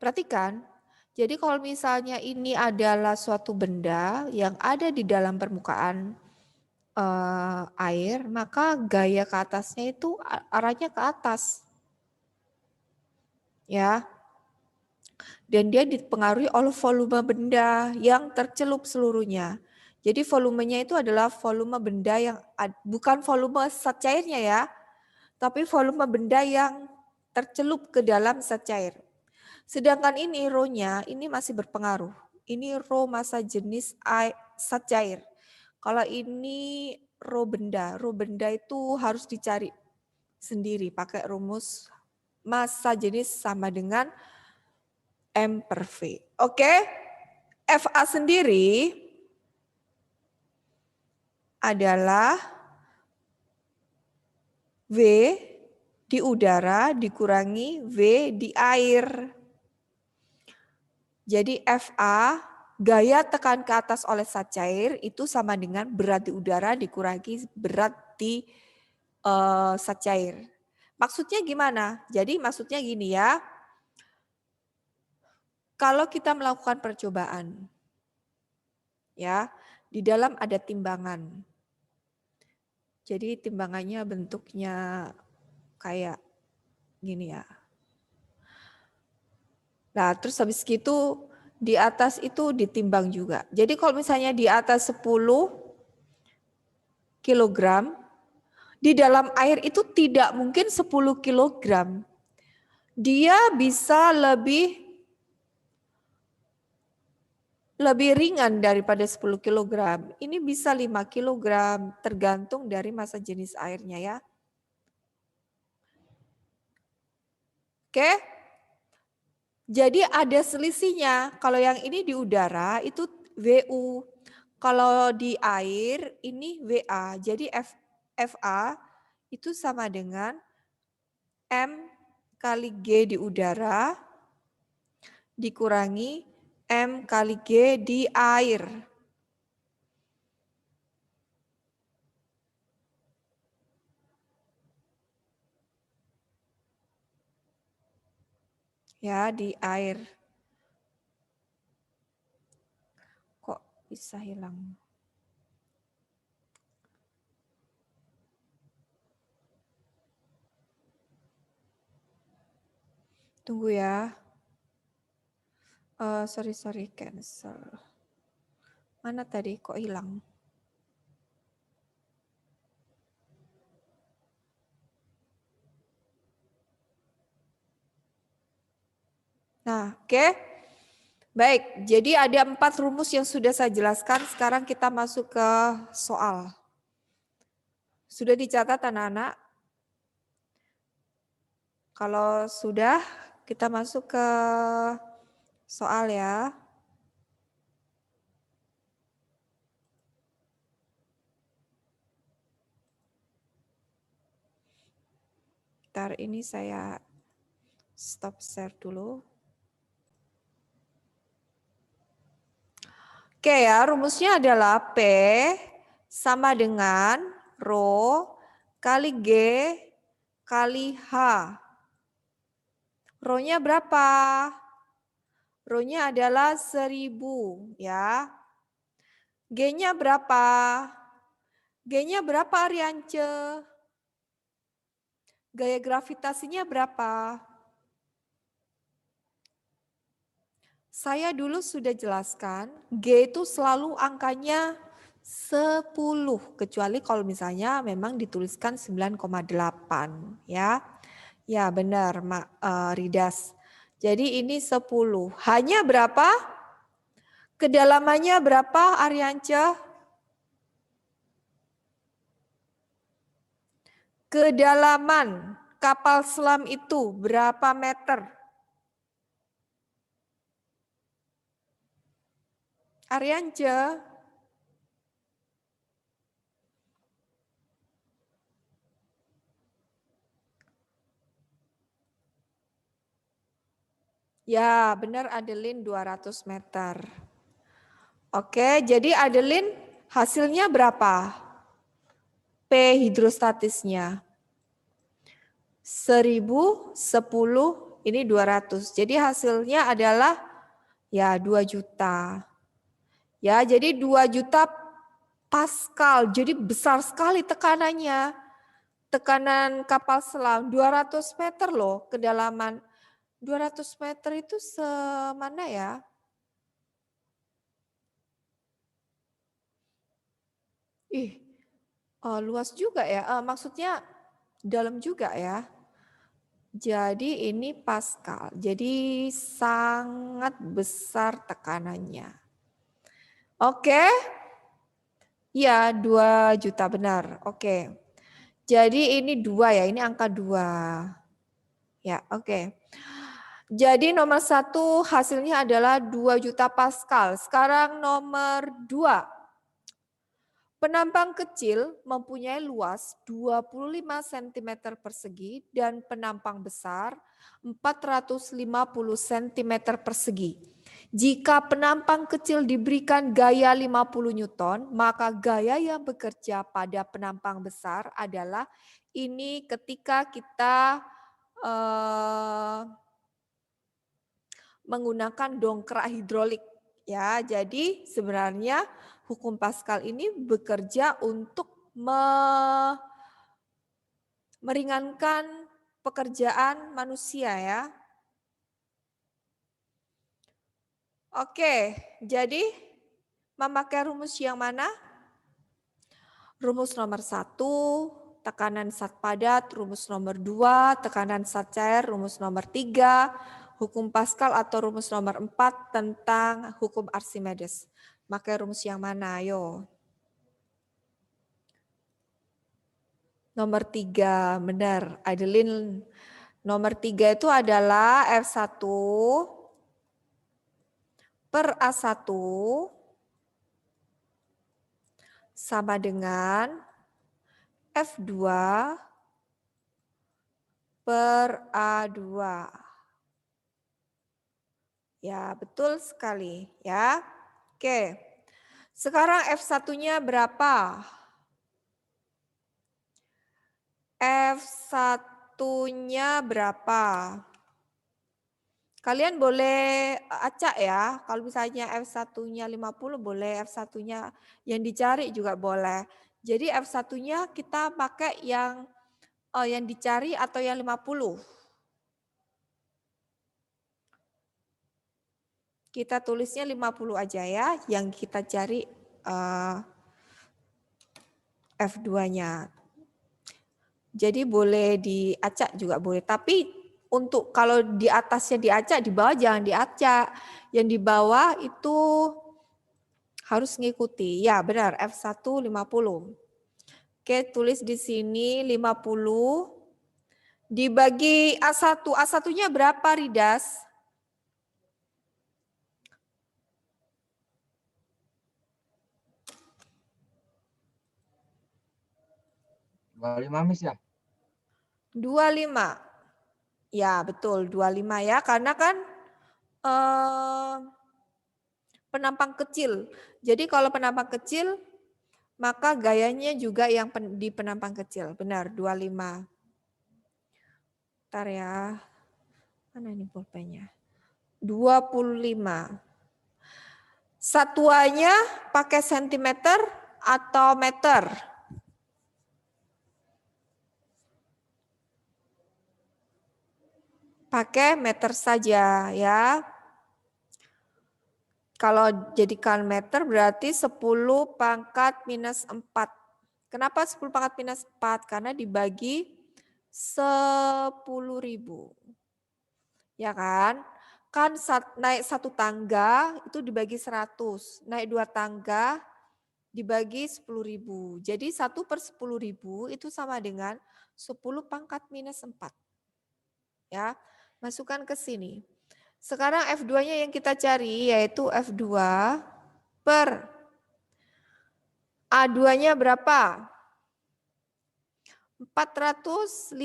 perhatikan. Jadi kalau misalnya ini adalah suatu benda yang ada di dalam permukaan air, maka gaya ke atasnya itu arahnya ke atas. Ya. Dan dia dipengaruhi oleh volume benda yang tercelup seluruhnya. Jadi volumenya itu adalah volume benda yang bukan volume zat cairnya ya, tapi volume benda yang tercelup ke dalam zat cair. Sedangkan ini rho-nya ini masih berpengaruh. Ini rho massa jenis zat cair. Kalau ini rho benda itu harus dicari sendiri pakai rumus massa jenis sama dengan M per V. Oke, FA sendiri adalah V di udara dikurangi V di air. Jadi FA, gaya tekan ke atas oleh zat cair itu sama dengan berat di udara dikurangi berat di zat cair. Maksudnya gimana? Jadi maksudnya gini ya. Kalau kita melakukan percobaan, ya, di dalam ada timbangan. Jadi timbangannya bentuknya kayak gini ya. Nah, terus habis gitu di atas itu ditimbang juga. Jadi kalau misalnya di atas 10 kg kilogram, di dalam air itu tidak mungkin 10 kilogram. Dia bisa lebih ringan daripada 10 kilogram. Ini bisa 5 kilogram, tergantung dari massa jenis airnya ya. Oke? Jadi ada selisihnya. Kalau yang ini di udara itu WU. Kalau di air ini WA. Jadi FA itu sama dengan M kali G di udara dikurangi M kali G di air. Ya, di air. Kok bisa hilang? Tunggu ya. Sorry, cancel. Mana tadi kok hilang? Nah, oke. Baik, jadi ada 4 rumus yang sudah saya jelaskan. Sekarang kita masuk ke soal. Sudah dicatat anak-anak? Kalau sudah, kita masuk ke soal ya. Ntar ini saya stop share dulu. Oke ya, rumusnya adalah P sama dengan Rho kali G kali H. Rho-nya berapa? Rho-nya adalah 1000 ya. G-nya berapa? G-nya berapa Ariance? Gaya gravitasinya berapa? Saya dulu sudah jelaskan, G itu selalu angkanya 10, kecuali kalau misalnya memang dituliskan 9,8 ya. Ya benar Ridas. Jadi ini 10. Hanya berapa? Kedalamannya berapa Arianca? Kedalaman kapal selam itu berapa meter? Arianca? Ya, benar Adeline 200 meter. Oke, jadi Adeline hasilnya berapa? P hidrostatisnya. 1000, 10, ini 200. Jadi hasilnya adalah ya 2 juta. Ya, jadi 2 juta Pascal. Jadi besar sekali tekanannya. Tekanan kapal selam 200 meter loh kedalaman. 200 meter itu semana ya? Luas juga ya. Maksudnya dalam juga ya. Jadi ini Pascal. Jadi sangat besar tekanannya. Oke. Ya, 2 juta benar. Oke. Jadi ini 2 ya, ini angka 2. Ya, oke. Jadi nomor 1 hasilnya adalah 2 juta Pascal. Sekarang nomor 2. Penampang kecil mempunyai luas 25 cm persegi dan penampang besar 450 cm persegi. Jika penampang kecil diberikan gaya 50 Newton, maka gaya yang bekerja pada penampang besar adalah ini ketika kita menggunakan dongkrak hidrolik. Ya, jadi sebenarnya hukum Pascal ini bekerja untuk meringankan pekerjaan manusia ya. Oke, jadi memakai rumus yang mana? Rumus nomor 1, tekanan zat padat. Rumus nomor 2, tekanan zat cair. Rumus nomor 3, hukum Pascal atau rumus nomor 4 tentang hukum Archimedes. Pakai rumus yang mana? Ayo. Nomor 3, benar. Adeline, nomor 3 itu adalah F1 per A1 sama dengan F2 per A2. Ya, betul sekali ya. Oke. Sekarang F1-nya berapa? F1-nya berapa? Kalian boleh acak ya. Kalau misalnya F1-nya 50 boleh, F1-nya yang dicari juga boleh. Jadi F1-nya kita pakai yang dicari atau yang 50. Kita tulisnya 50 aja ya, yang kita cari F2-nya. Jadi boleh diacak juga boleh, tapi untuk kalau di atasnya diacak, di bawah jangan diacak. Yang di bawah itu harus ngikuti. Ya benar, F1 50. Oke, tulis di sini 50 dibagi A1. A1-nya berapa, Ridas? 25 Miss ya? 25. Ya, betul 25 ya, karena kan penampang kecil. Jadi kalau penampang kecil maka gayanya juga yang di penampang kecil. Benar, 25. Bentar ya. Mana ini pulpennya? 25. Satuannya pakai sentimeter atau meter? Pakai meter saja ya. Kalau jadikan meter berarti 10 pangkat minus 4. Kenapa 10 pangkat minus 4? Karena dibagi 10.000. Ya kan? Kan naik 1 tangga itu dibagi 100. Naik 2 tangga dibagi 10.000. Jadi 1 per 10.000 itu sama dengan 10 pangkat minus 4. Ya, masukkan ke sini. Sekarang F2-nya yang kita cari yaitu F2 per A2-nya berapa? 450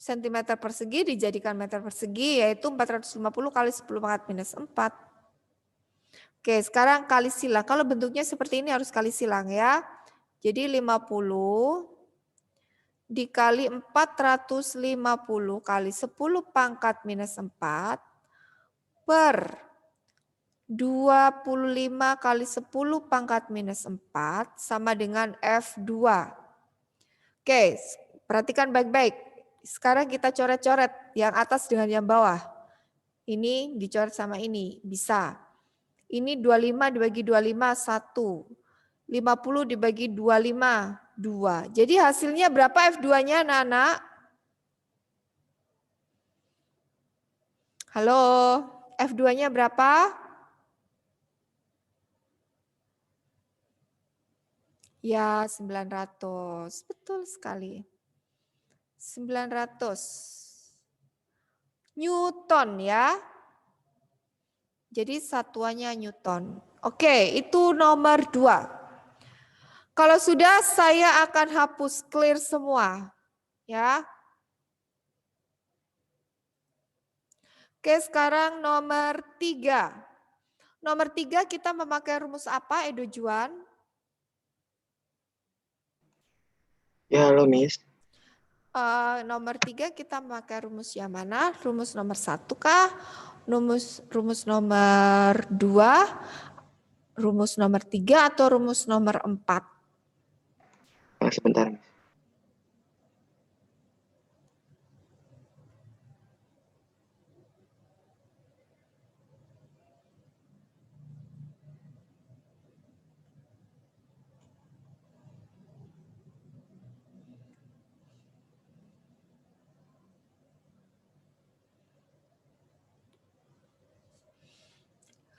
cm persegi dijadikan meter persegi yaitu 450 kali 10 pangkat minus 4. Oke, sekarang kali silang. Kalau bentuknya seperti ini harus kali silang ya. Jadi 50 dikali 450 kali 10 pangkat minus 4 per 25 kali 10 pangkat minus 4 sama dengan F2. Oke, perhatikan baik-baik. Sekarang kita coret-coret yang atas dengan yang bawah. Ini dicoret sama ini, bisa. Ini 25 dibagi 25, 1. 50 dibagi 25, 2. Jadi hasilnya berapa F2-nya anak-anak? Halo, F2-nya berapa? Ya, 900. Betul sekali. 900 Newton ya. Jadi satuannya Newton. Oke, itu nomor 2. Kalau sudah saya akan hapus clear semua. Ya. Oke, sekarang nomor 3. Nomor 3 kita memakai rumus apa, Edo Juan? Ya, halo Miss. Nomor 3 kita memakai rumus yang mana? Rumus nomor 1 kah? Rumus nomor 2? Rumus nomor 3 atau rumus nomor 4? Sebentar Miss.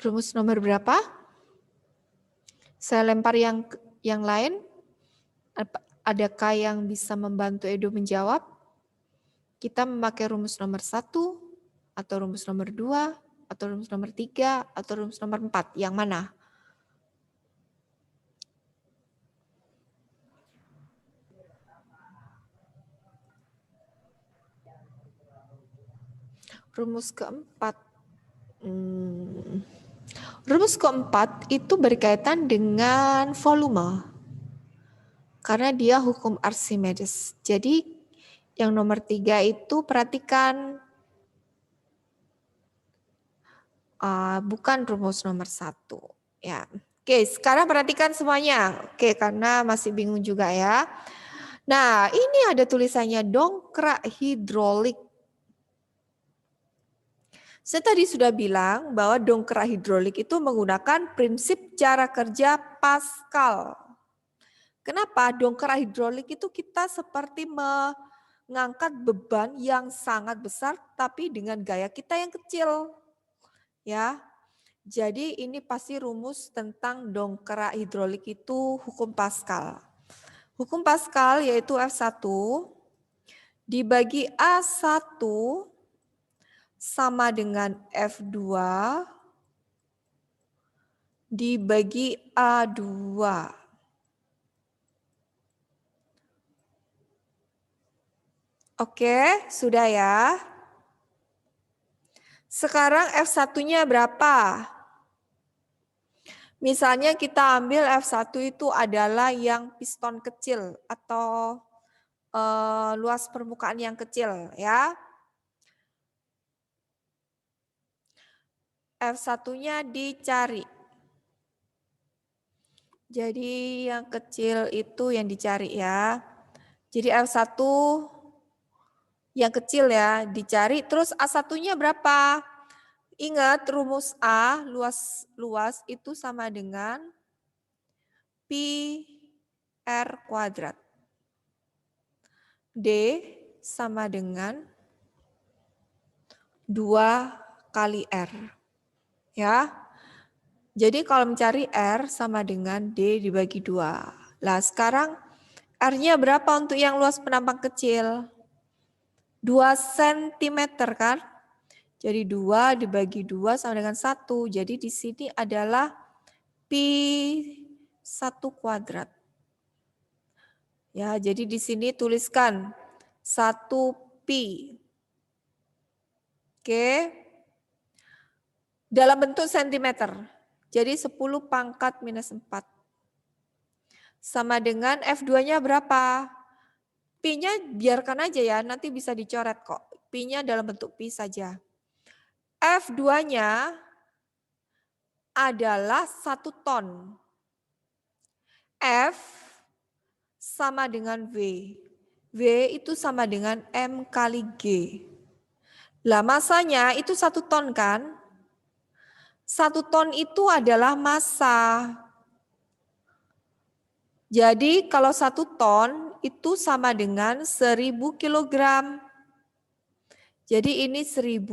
Rumus nomor berapa? Saya lempar yang lain. Adakah yang bisa membantu Edo menjawab? Kita memakai rumus nomor 1, atau rumus nomor 2, atau rumus nomor 3, atau rumus nomor 4. Yang mana? Rumus keempat. Rumus keempat itu berkaitan dengan volume. Karena dia hukum Archimedes. Jadi yang nomor 3 itu perhatikan bukan rumus nomor 1. Ya. Oke, sekarang perhatikan semuanya. Oke, karena masih bingung juga ya. Nah, ini ada tulisannya dongkrak hidrolik. Saya tadi sudah bilang bahwa dongkrak hidrolik itu menggunakan prinsip cara kerja Pascal. Kenapa? Dongkrak hidrolik itu kita seperti mengangkat beban yang sangat besar tapi dengan gaya kita yang kecil. Ya. Jadi ini pasti rumus tentang dongkrak hidrolik itu hukum Pascal. Hukum Pascal yaitu F1 dibagi A1 sama dengan F2 dibagi A2. Oke, sudah ya. Sekarang F1-nya berapa? Misalnya kita ambil F1 itu adalah yang piston kecil atau luas permukaan yang kecil ya. F1-nya dicari. Jadi yang kecil itu yang dicari ya. Jadi F1 yang kecil ya dicari, terus A1-nya berapa? Ingat rumus A luas itu sama dengan pi R kuadrat. D sama dengan 2 kali R. Ya. Jadi kalau mencari R sama dengan D dibagi 2. Nah sekarang R-nya berapa untuk yang luas penampang kecil? 2 cm kan? Jadi 2 dibagi 2 sama dengan 1. Jadi di sini adalah pi 1 kuadrat. Ya, jadi di sini tuliskan 1 pi. Oke. Dalam bentuk sentimeter. Jadi 10 pangkat minus 4. Sama dengan F2-nya berapa? Pi-nya biarkan aja ya, nanti bisa dicoret kok. Pi-nya dalam bentuk pi saja. F2-nya adalah 1 ton. F sama dengan V. V itu sama dengan M kali G. Lah masanya itu 1 ton kan? 1 ton itu adalah massa. Jadi kalau 1 ton itu sama dengan 1000 kilogram. Jadi ini 1000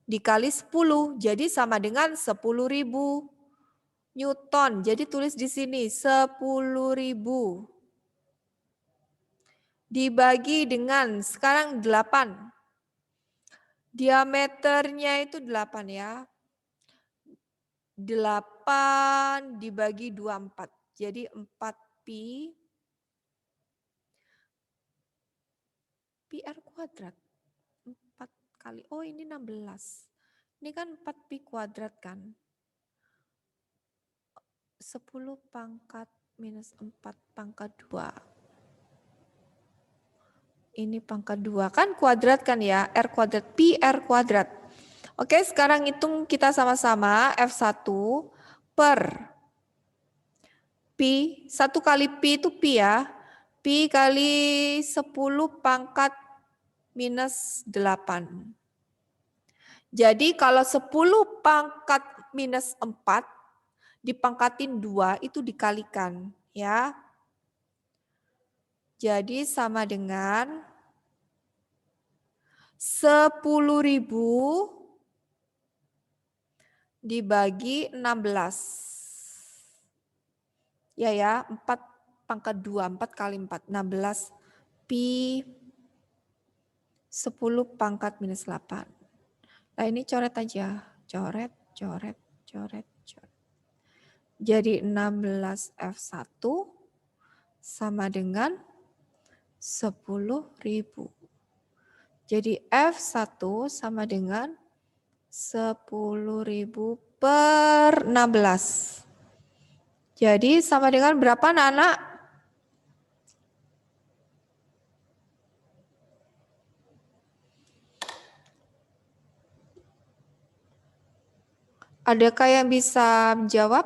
dikali 10, jadi sama dengan 10.000 Newton. Jadi tulis di sini 10.000 dibagi dengan sekarang 8. Diameternya itu 8 ya. 8 dibagi 24. Jadi 4 pi R kuadrat. 4 kali, oh ini 16. Ini kan 4 pi kuadrat kan. 10 pangkat minus 4 pangkat 2. Ini pangkat 2 kan kuadrat kan ya, R kuadrat, pi R kuadrat. Oke, sekarang hitung kita sama-sama F1 per pi, 1 kali pi itu pi ya. Pi kali 10 pangkat minus 8. Jadi kalau 10 pangkat minus 4 dipangkatin 2 itu dikalikan ya. Jadi sama dengan 10.000 dibagi 16. Ya, 4 pangkat 2, 4 kali 4, 16 pi 10 pangkat minus 8. Nah ini coret aja, coret. Jadi 16 F1 sama dengan 10.000. Jadi F1 sama dengan 10.000 per 16. Jadi sama dengan berapa anak-anak? Adakah yang bisa menjawab?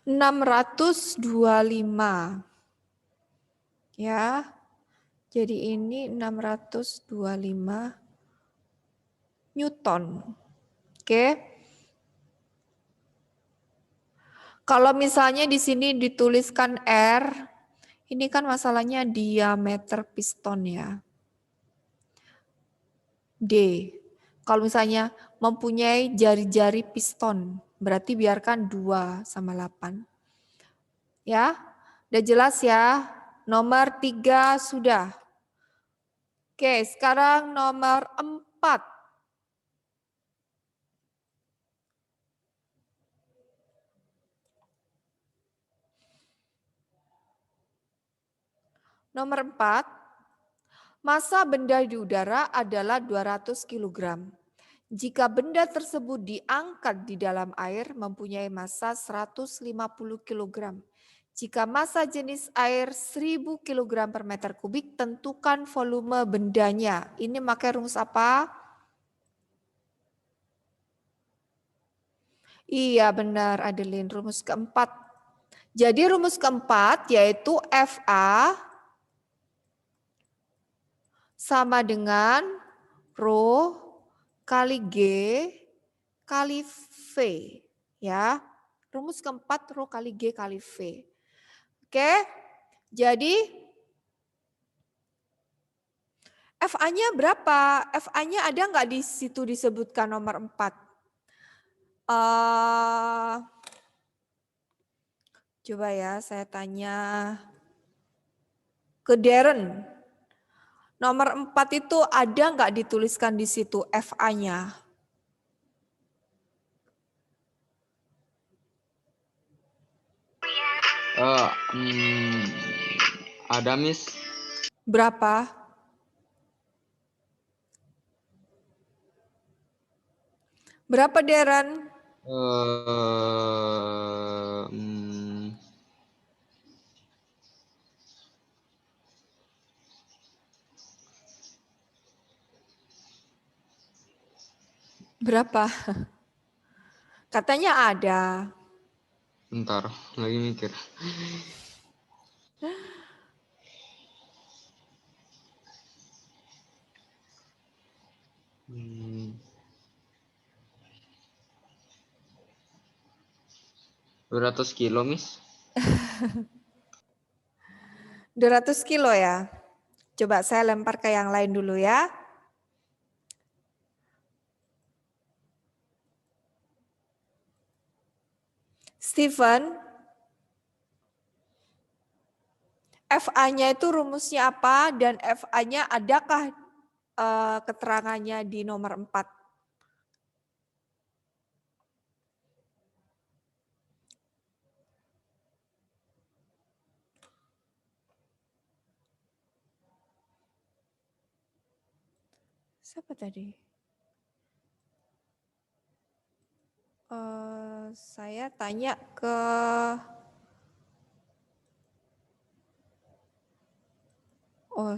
$625. Ya. Jadi ini 625 Newton. Oke. Kalau misalnya di sini dituliskan R, ini kan masalahnya diameter piston ya. D. Kalau misalnya mempunyai jari-jari piston, berarti biarkan 2 sama 8. Ya, udah jelas ya. Nomor 3 sudah. Oke, sekarang nomor 4. Nomor 4, massa benda di udara adalah 200 kg. Jika benda tersebut diangkat di dalam air mempunyai massa 150 kg. Jika massa jenis air 1000 kg per meter kubik, tentukan volume bendanya. Ini pakai rumus apa? Iya benar Adeline, rumus keempat. Jadi rumus keempat yaitu FA sama dengan Rho kali G kali V. Ya, rumus keempat Rho kali G kali V. Oke, jadi FA-nya berapa? FA-nya ada nggak di situ disebutkan nomor 4? Coba ya saya tanya ke Darren. Nomor 4 itu ada nggak dituliskan di situ FA-nya? Ada Miss. Berapa? Berapa Darren? Berapa? Katanya ada. Bentar, lagi mikir. Hmm. 200 kilo, Miss. 200 kilo ya. Coba saya lempar ke yang lain dulu ya. Steven, FA-nya itu rumusnya apa dan FA-nya adakah keterangannya di nomor 4? Siapa tadi? Saya tanya ke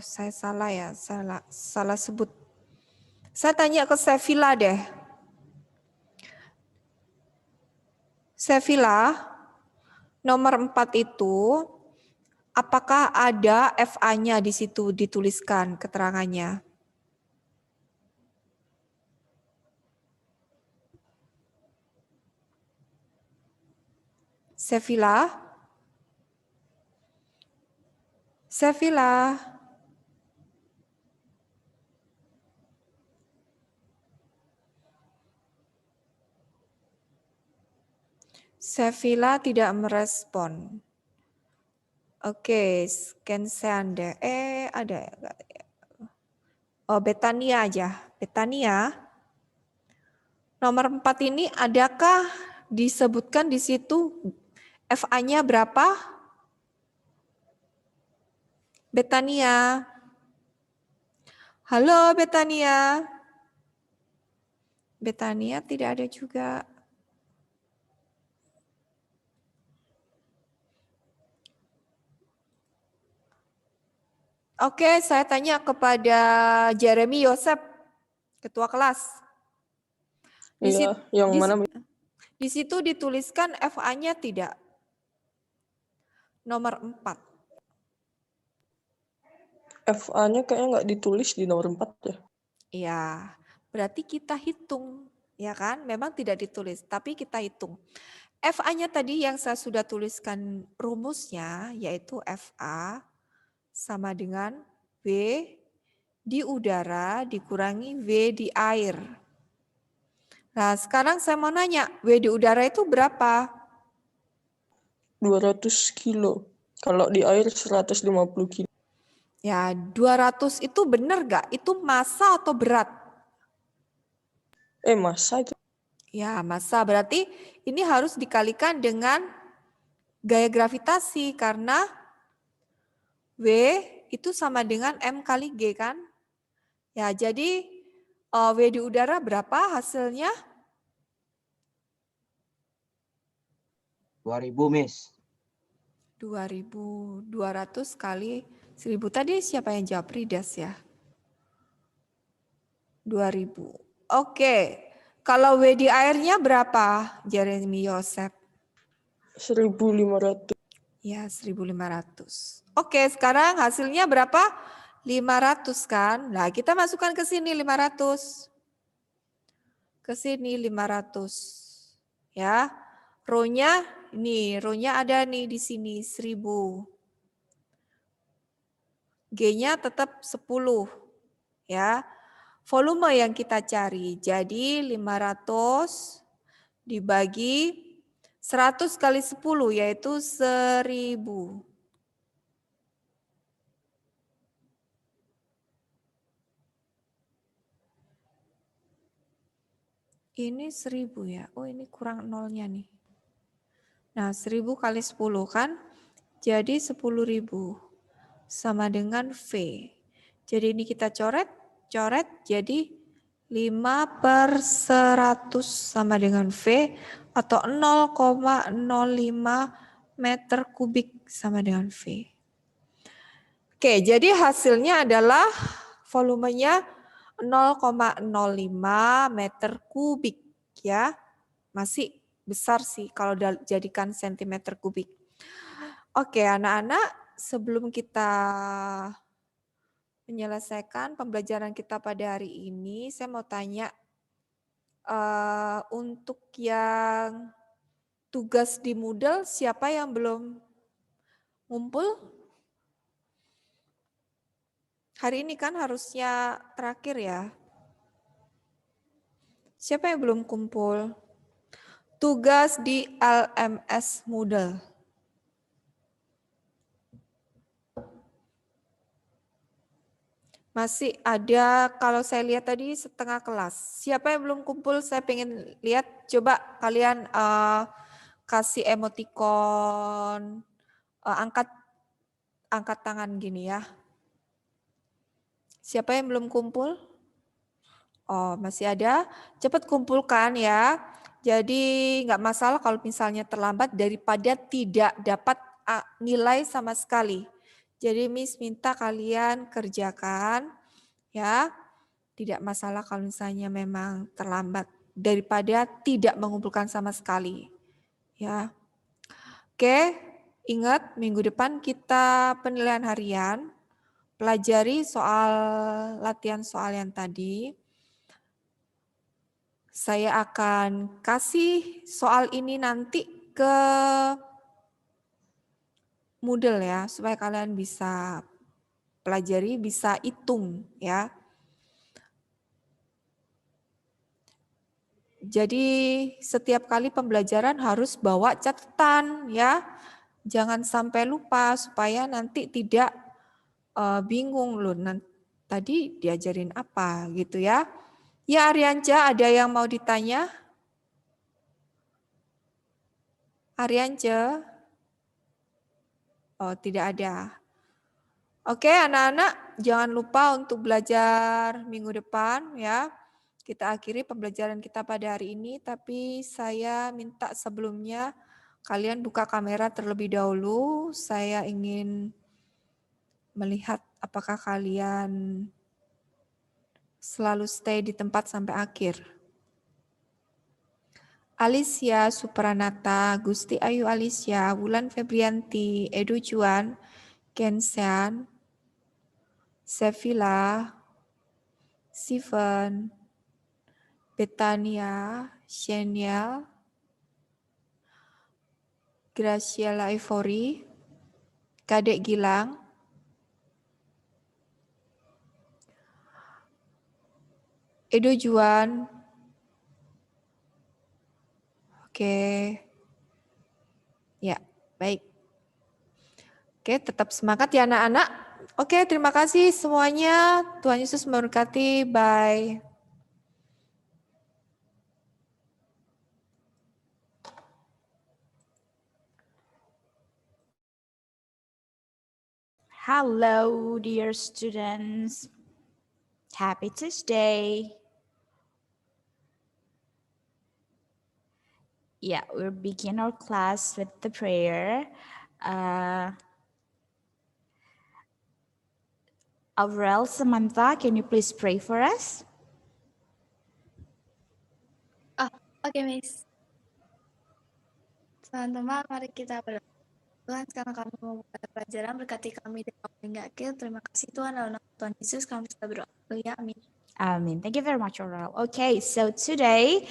saya salah ya, salah sebut. Saya tanya ke Sevilla deh. Sevilla, nomor 4 itu, apakah ada FA-nya di situ dituliskan keterangannya? Sevilla? Sevilla? Sevilla tidak merespon. Oke, scan seanda. Ada enggak? Oh, Betania aja. Betania. Nomor 4 ini adakah disebutkan di situ FA-nya berapa? Betania. Halo Betania. Betania tidak ada juga. Oke, saya tanya kepada Jeremy Yosep, ketua kelas. Iya, yang mana? Di situ dituliskan FA-nya tidak. Nomor 4. FA-nya kayaknya nggak ditulis di nomor 4 ya. Iya, berarti kita hitung, ya kan? Memang tidak ditulis, tapi kita hitung. FA-nya tadi yang saya sudah tuliskan rumusnya, yaitu FA sama dengan W di udara dikurangi W di air. Nah, sekarang saya mau nanya, W di udara itu berapa? 200 kilo. Kalau di air 150 kilo. Ya, 200 itu benar nggak? Itu massa atau berat? Massa itu. Ya, massa. Berarti ini harus dikalikan dengan gaya gravitasi karena W itu sama dengan M kali G kan? Ya, jadi W di udara berapa hasilnya? 2000, Miss. 2200 kali 1000. Tadi siapa yang jawab? Ridas ya? 2000. Oke. Kalau W di airnya berapa, Jeremy Yosep? 1.500. Ya, 1.500. Oke, sekarang hasilnya berapa? 500 kan? Nah, kita masukkan ke sini 500. Ke sini 500. Ya. Rho-nya ini, rho-nya ada nih di sini 1000. G-nya tetap 10. Ya. Volume yang kita cari. Jadi 500 dibagi 100 kali 10 yaitu 1000. Ini 1000 ya. Oh, ini kurang nolnya nih. Nah, 1000 kali 10 kan? Jadi 10.000 sama dengan V. Jadi ini kita coret jadi 5/100 sama dengan V atau 0,05 meter kubik sama dengan V. Oke, jadi hasilnya adalah volumenya 0,05 meter kubik ya. Masih besar sih kalau jadikan sentimeter kubik. Oke, anak-anak, sebelum kita menyelesaikan pembelajaran kita pada hari ini, saya mau tanya untuk yang tugas di Moodle, siapa yang belum ngumpul? Hari ini kan harusnya terakhir ya. Siapa yang belum kumpul? Tugas di LMS Moodle. Masih ada, kalau saya lihat tadi setengah kelas. Siapa yang belum kumpul, saya pengen lihat. Coba kalian kasih emoticon, angkat tangan gini ya. Siapa yang belum kumpul? Oh, masih ada. Cepat kumpulkan ya. Jadi nggak masalah kalau misalnya terlambat daripada tidak dapat nilai sama sekali. Jadi Miss minta kalian kerjakan ya. Tidak masalah kalau misalnya memang terlambat daripada tidak mengumpulkan sama sekali. Ya. Oke, ingat minggu depan kita penilaian harian. Pelajari soal latihan soal yang tadi. Saya akan kasih soal ini nanti ke Moodle ya, supaya kalian bisa pelajari, bisa hitung ya. Jadi setiap kali pembelajaran harus bawa catatan ya. Jangan sampai lupa supaya nanti tidak bingung loh. Tadi diajarin apa gitu ya. Ya Arianca, ada yang mau ditanya? Arianca? Oh, tidak ada. Oke, anak-anak, jangan lupa untuk belajar minggu depan ya. Kita akhiri pembelajaran kita pada hari ini, tapi saya minta sebelumnya kalian buka kamera terlebih dahulu. Saya ingin melihat apakah kalian selalu stay di tempat sampai akhir. Alicia Supranata, Gusti Ayu Alicia, Wulan Febrianti, Edu Juan, Kensian, Sevilla, Steven, Betania, Sheniel, Graciela Ivory, Kadek Gilang, Edo Juan. Oke. Ya, baik. Oke, tetap semangat ya anak-anak. Oke, terima kasih semuanya. Tuhan Yesus memberkati. Bye. Hello, dear students. Happy Tuesday. Yeah, we'll begin our class with the prayer. Avril, Samantha, can you please pray for us? Oke, Miss. Teman-teman, mari kita berdoa. Tuhan, sekarang kami mau membuka pelajaran, berkati kami dan kami hingga akhir. Terima kasih Tuhan, dalam nama Tuhan Yesus kami sudah berdoa. Haleluya, amin. Amen. Thank you very much, Aurel. Okay, so today,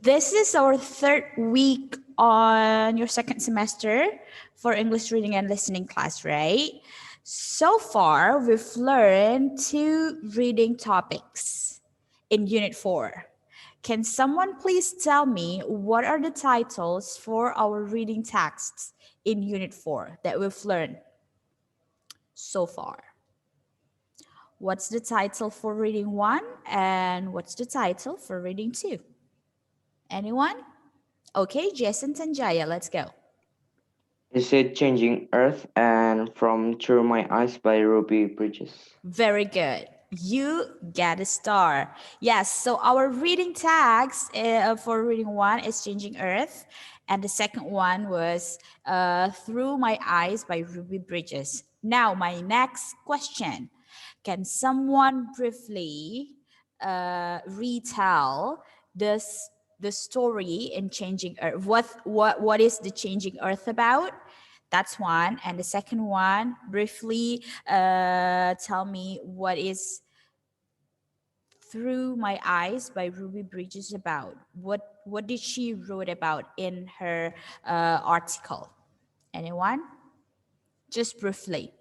this is our third week on your second semester for English reading and listening class, right? So far, we've learned 2 reading topics in Unit 4. Can someone please tell me what are the titles for our reading texts in Unit 4 that we've learned so far? What's the title for reading 1 and what's the title for reading 2? Anyone? Okay, Jason Tanjaya, let's go. Is it Changing Earth and From Through My Eyes by Ruby Bridges? Very good. You get a star. Yes, so our reading tags for reading 1 is Changing Earth, and the second one was Through My Eyes by Ruby Bridges. Now, my next question. Can someone briefly retell the story in Changing Earth? What is the Changing Earth about? That's one. And the second one, briefly tell me what is Through My Eyes by Ruby Bridges about. What did she wrote about in her article? Anyone? Just briefly.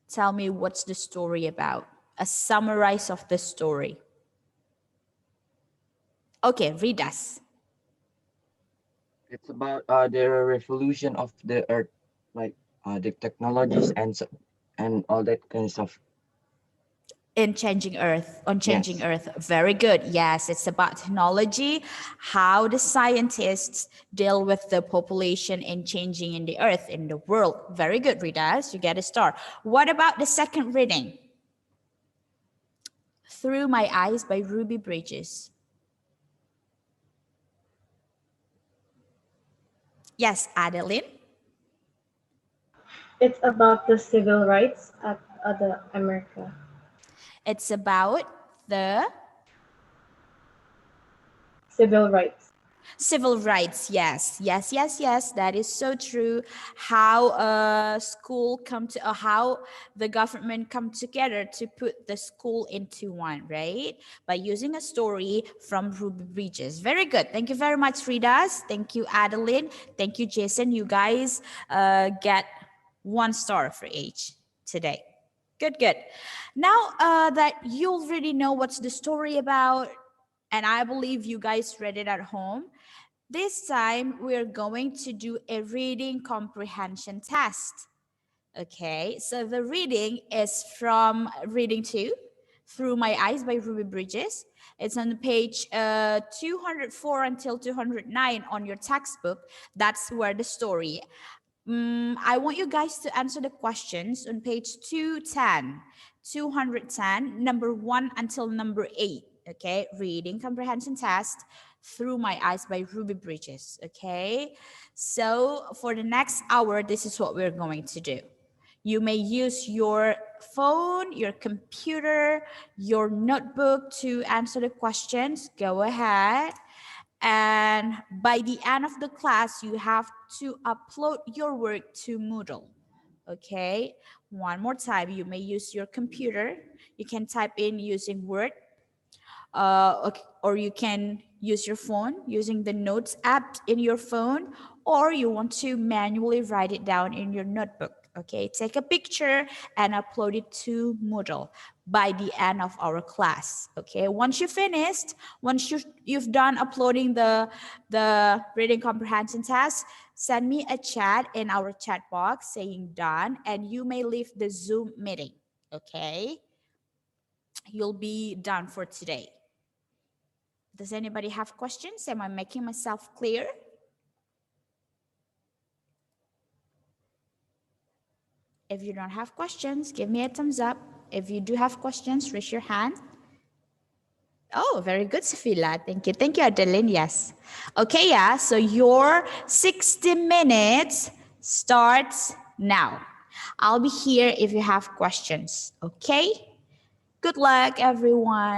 Tell me what's the story about. A summarize of the story. Okay, read us. It's about the revolution of the earth, like the technologies and all that kind of stuff. In Changing Earth, on Changing Yes. Earth. Very good. Yes, it's about technology, how the scientists deal with the population and changing in the earth, in the world. Very good, Ridas. You get a star. What about the second reading? Through My Eyes by Ruby Bridges. Yes, Adeline. It's about the civil rights at the America. It's about the Civil rights. Civil rights, yes. That is so true. How a school how the government come together to put the school into one, right? By using a story from Ruby Bridges. Very good. Thank you very much, Ridas. Thank you, Adeline. Thank you, Jason. You guys get 1 star for each today. Good. Now that you already know what's the story about, and I believe you guys read it at home, this time we're going to do a reading comprehension test. Okay, so the reading is from Reading 2, Through My Eyes by Ruby Bridges. It's on page 204 until 209 on your textbook. That's where the story. I want you guys to answer the questions on page 210, number 1 until number 8. Okay, reading comprehension test, Through My Eyes by Ruby Bridges. Okay, so for the next hour, this is what we're going to do. You may use your phone, your computer, your notebook to answer the questions. Go ahead. And by the end of the class, you have to upload your work to Moodle. Okay, one more time, you may use your computer. You can type in using Word, or you can use your phone using the Notes app in your phone, or you want to manually write it down in your notebook. Okay, take a picture and upload it to Moodle by the end of our class. Okay, once you've finished, once you've done uploading the reading comprehension test, send me a chat in our chat box saying done, and you may leave the Zoom meeting. Okay, you'll be done for today. Does anybody have questions? Am I making myself clear? If you don't have questions, give me a thumbs up. If you do have questions, raise your hand. Oh, very good, Safila. Thank you. Thank you, Adeline. Yes. Okay, yeah. So your 60 minutes starts now. I'll be here if you have questions. Okay? Good luck, everyone.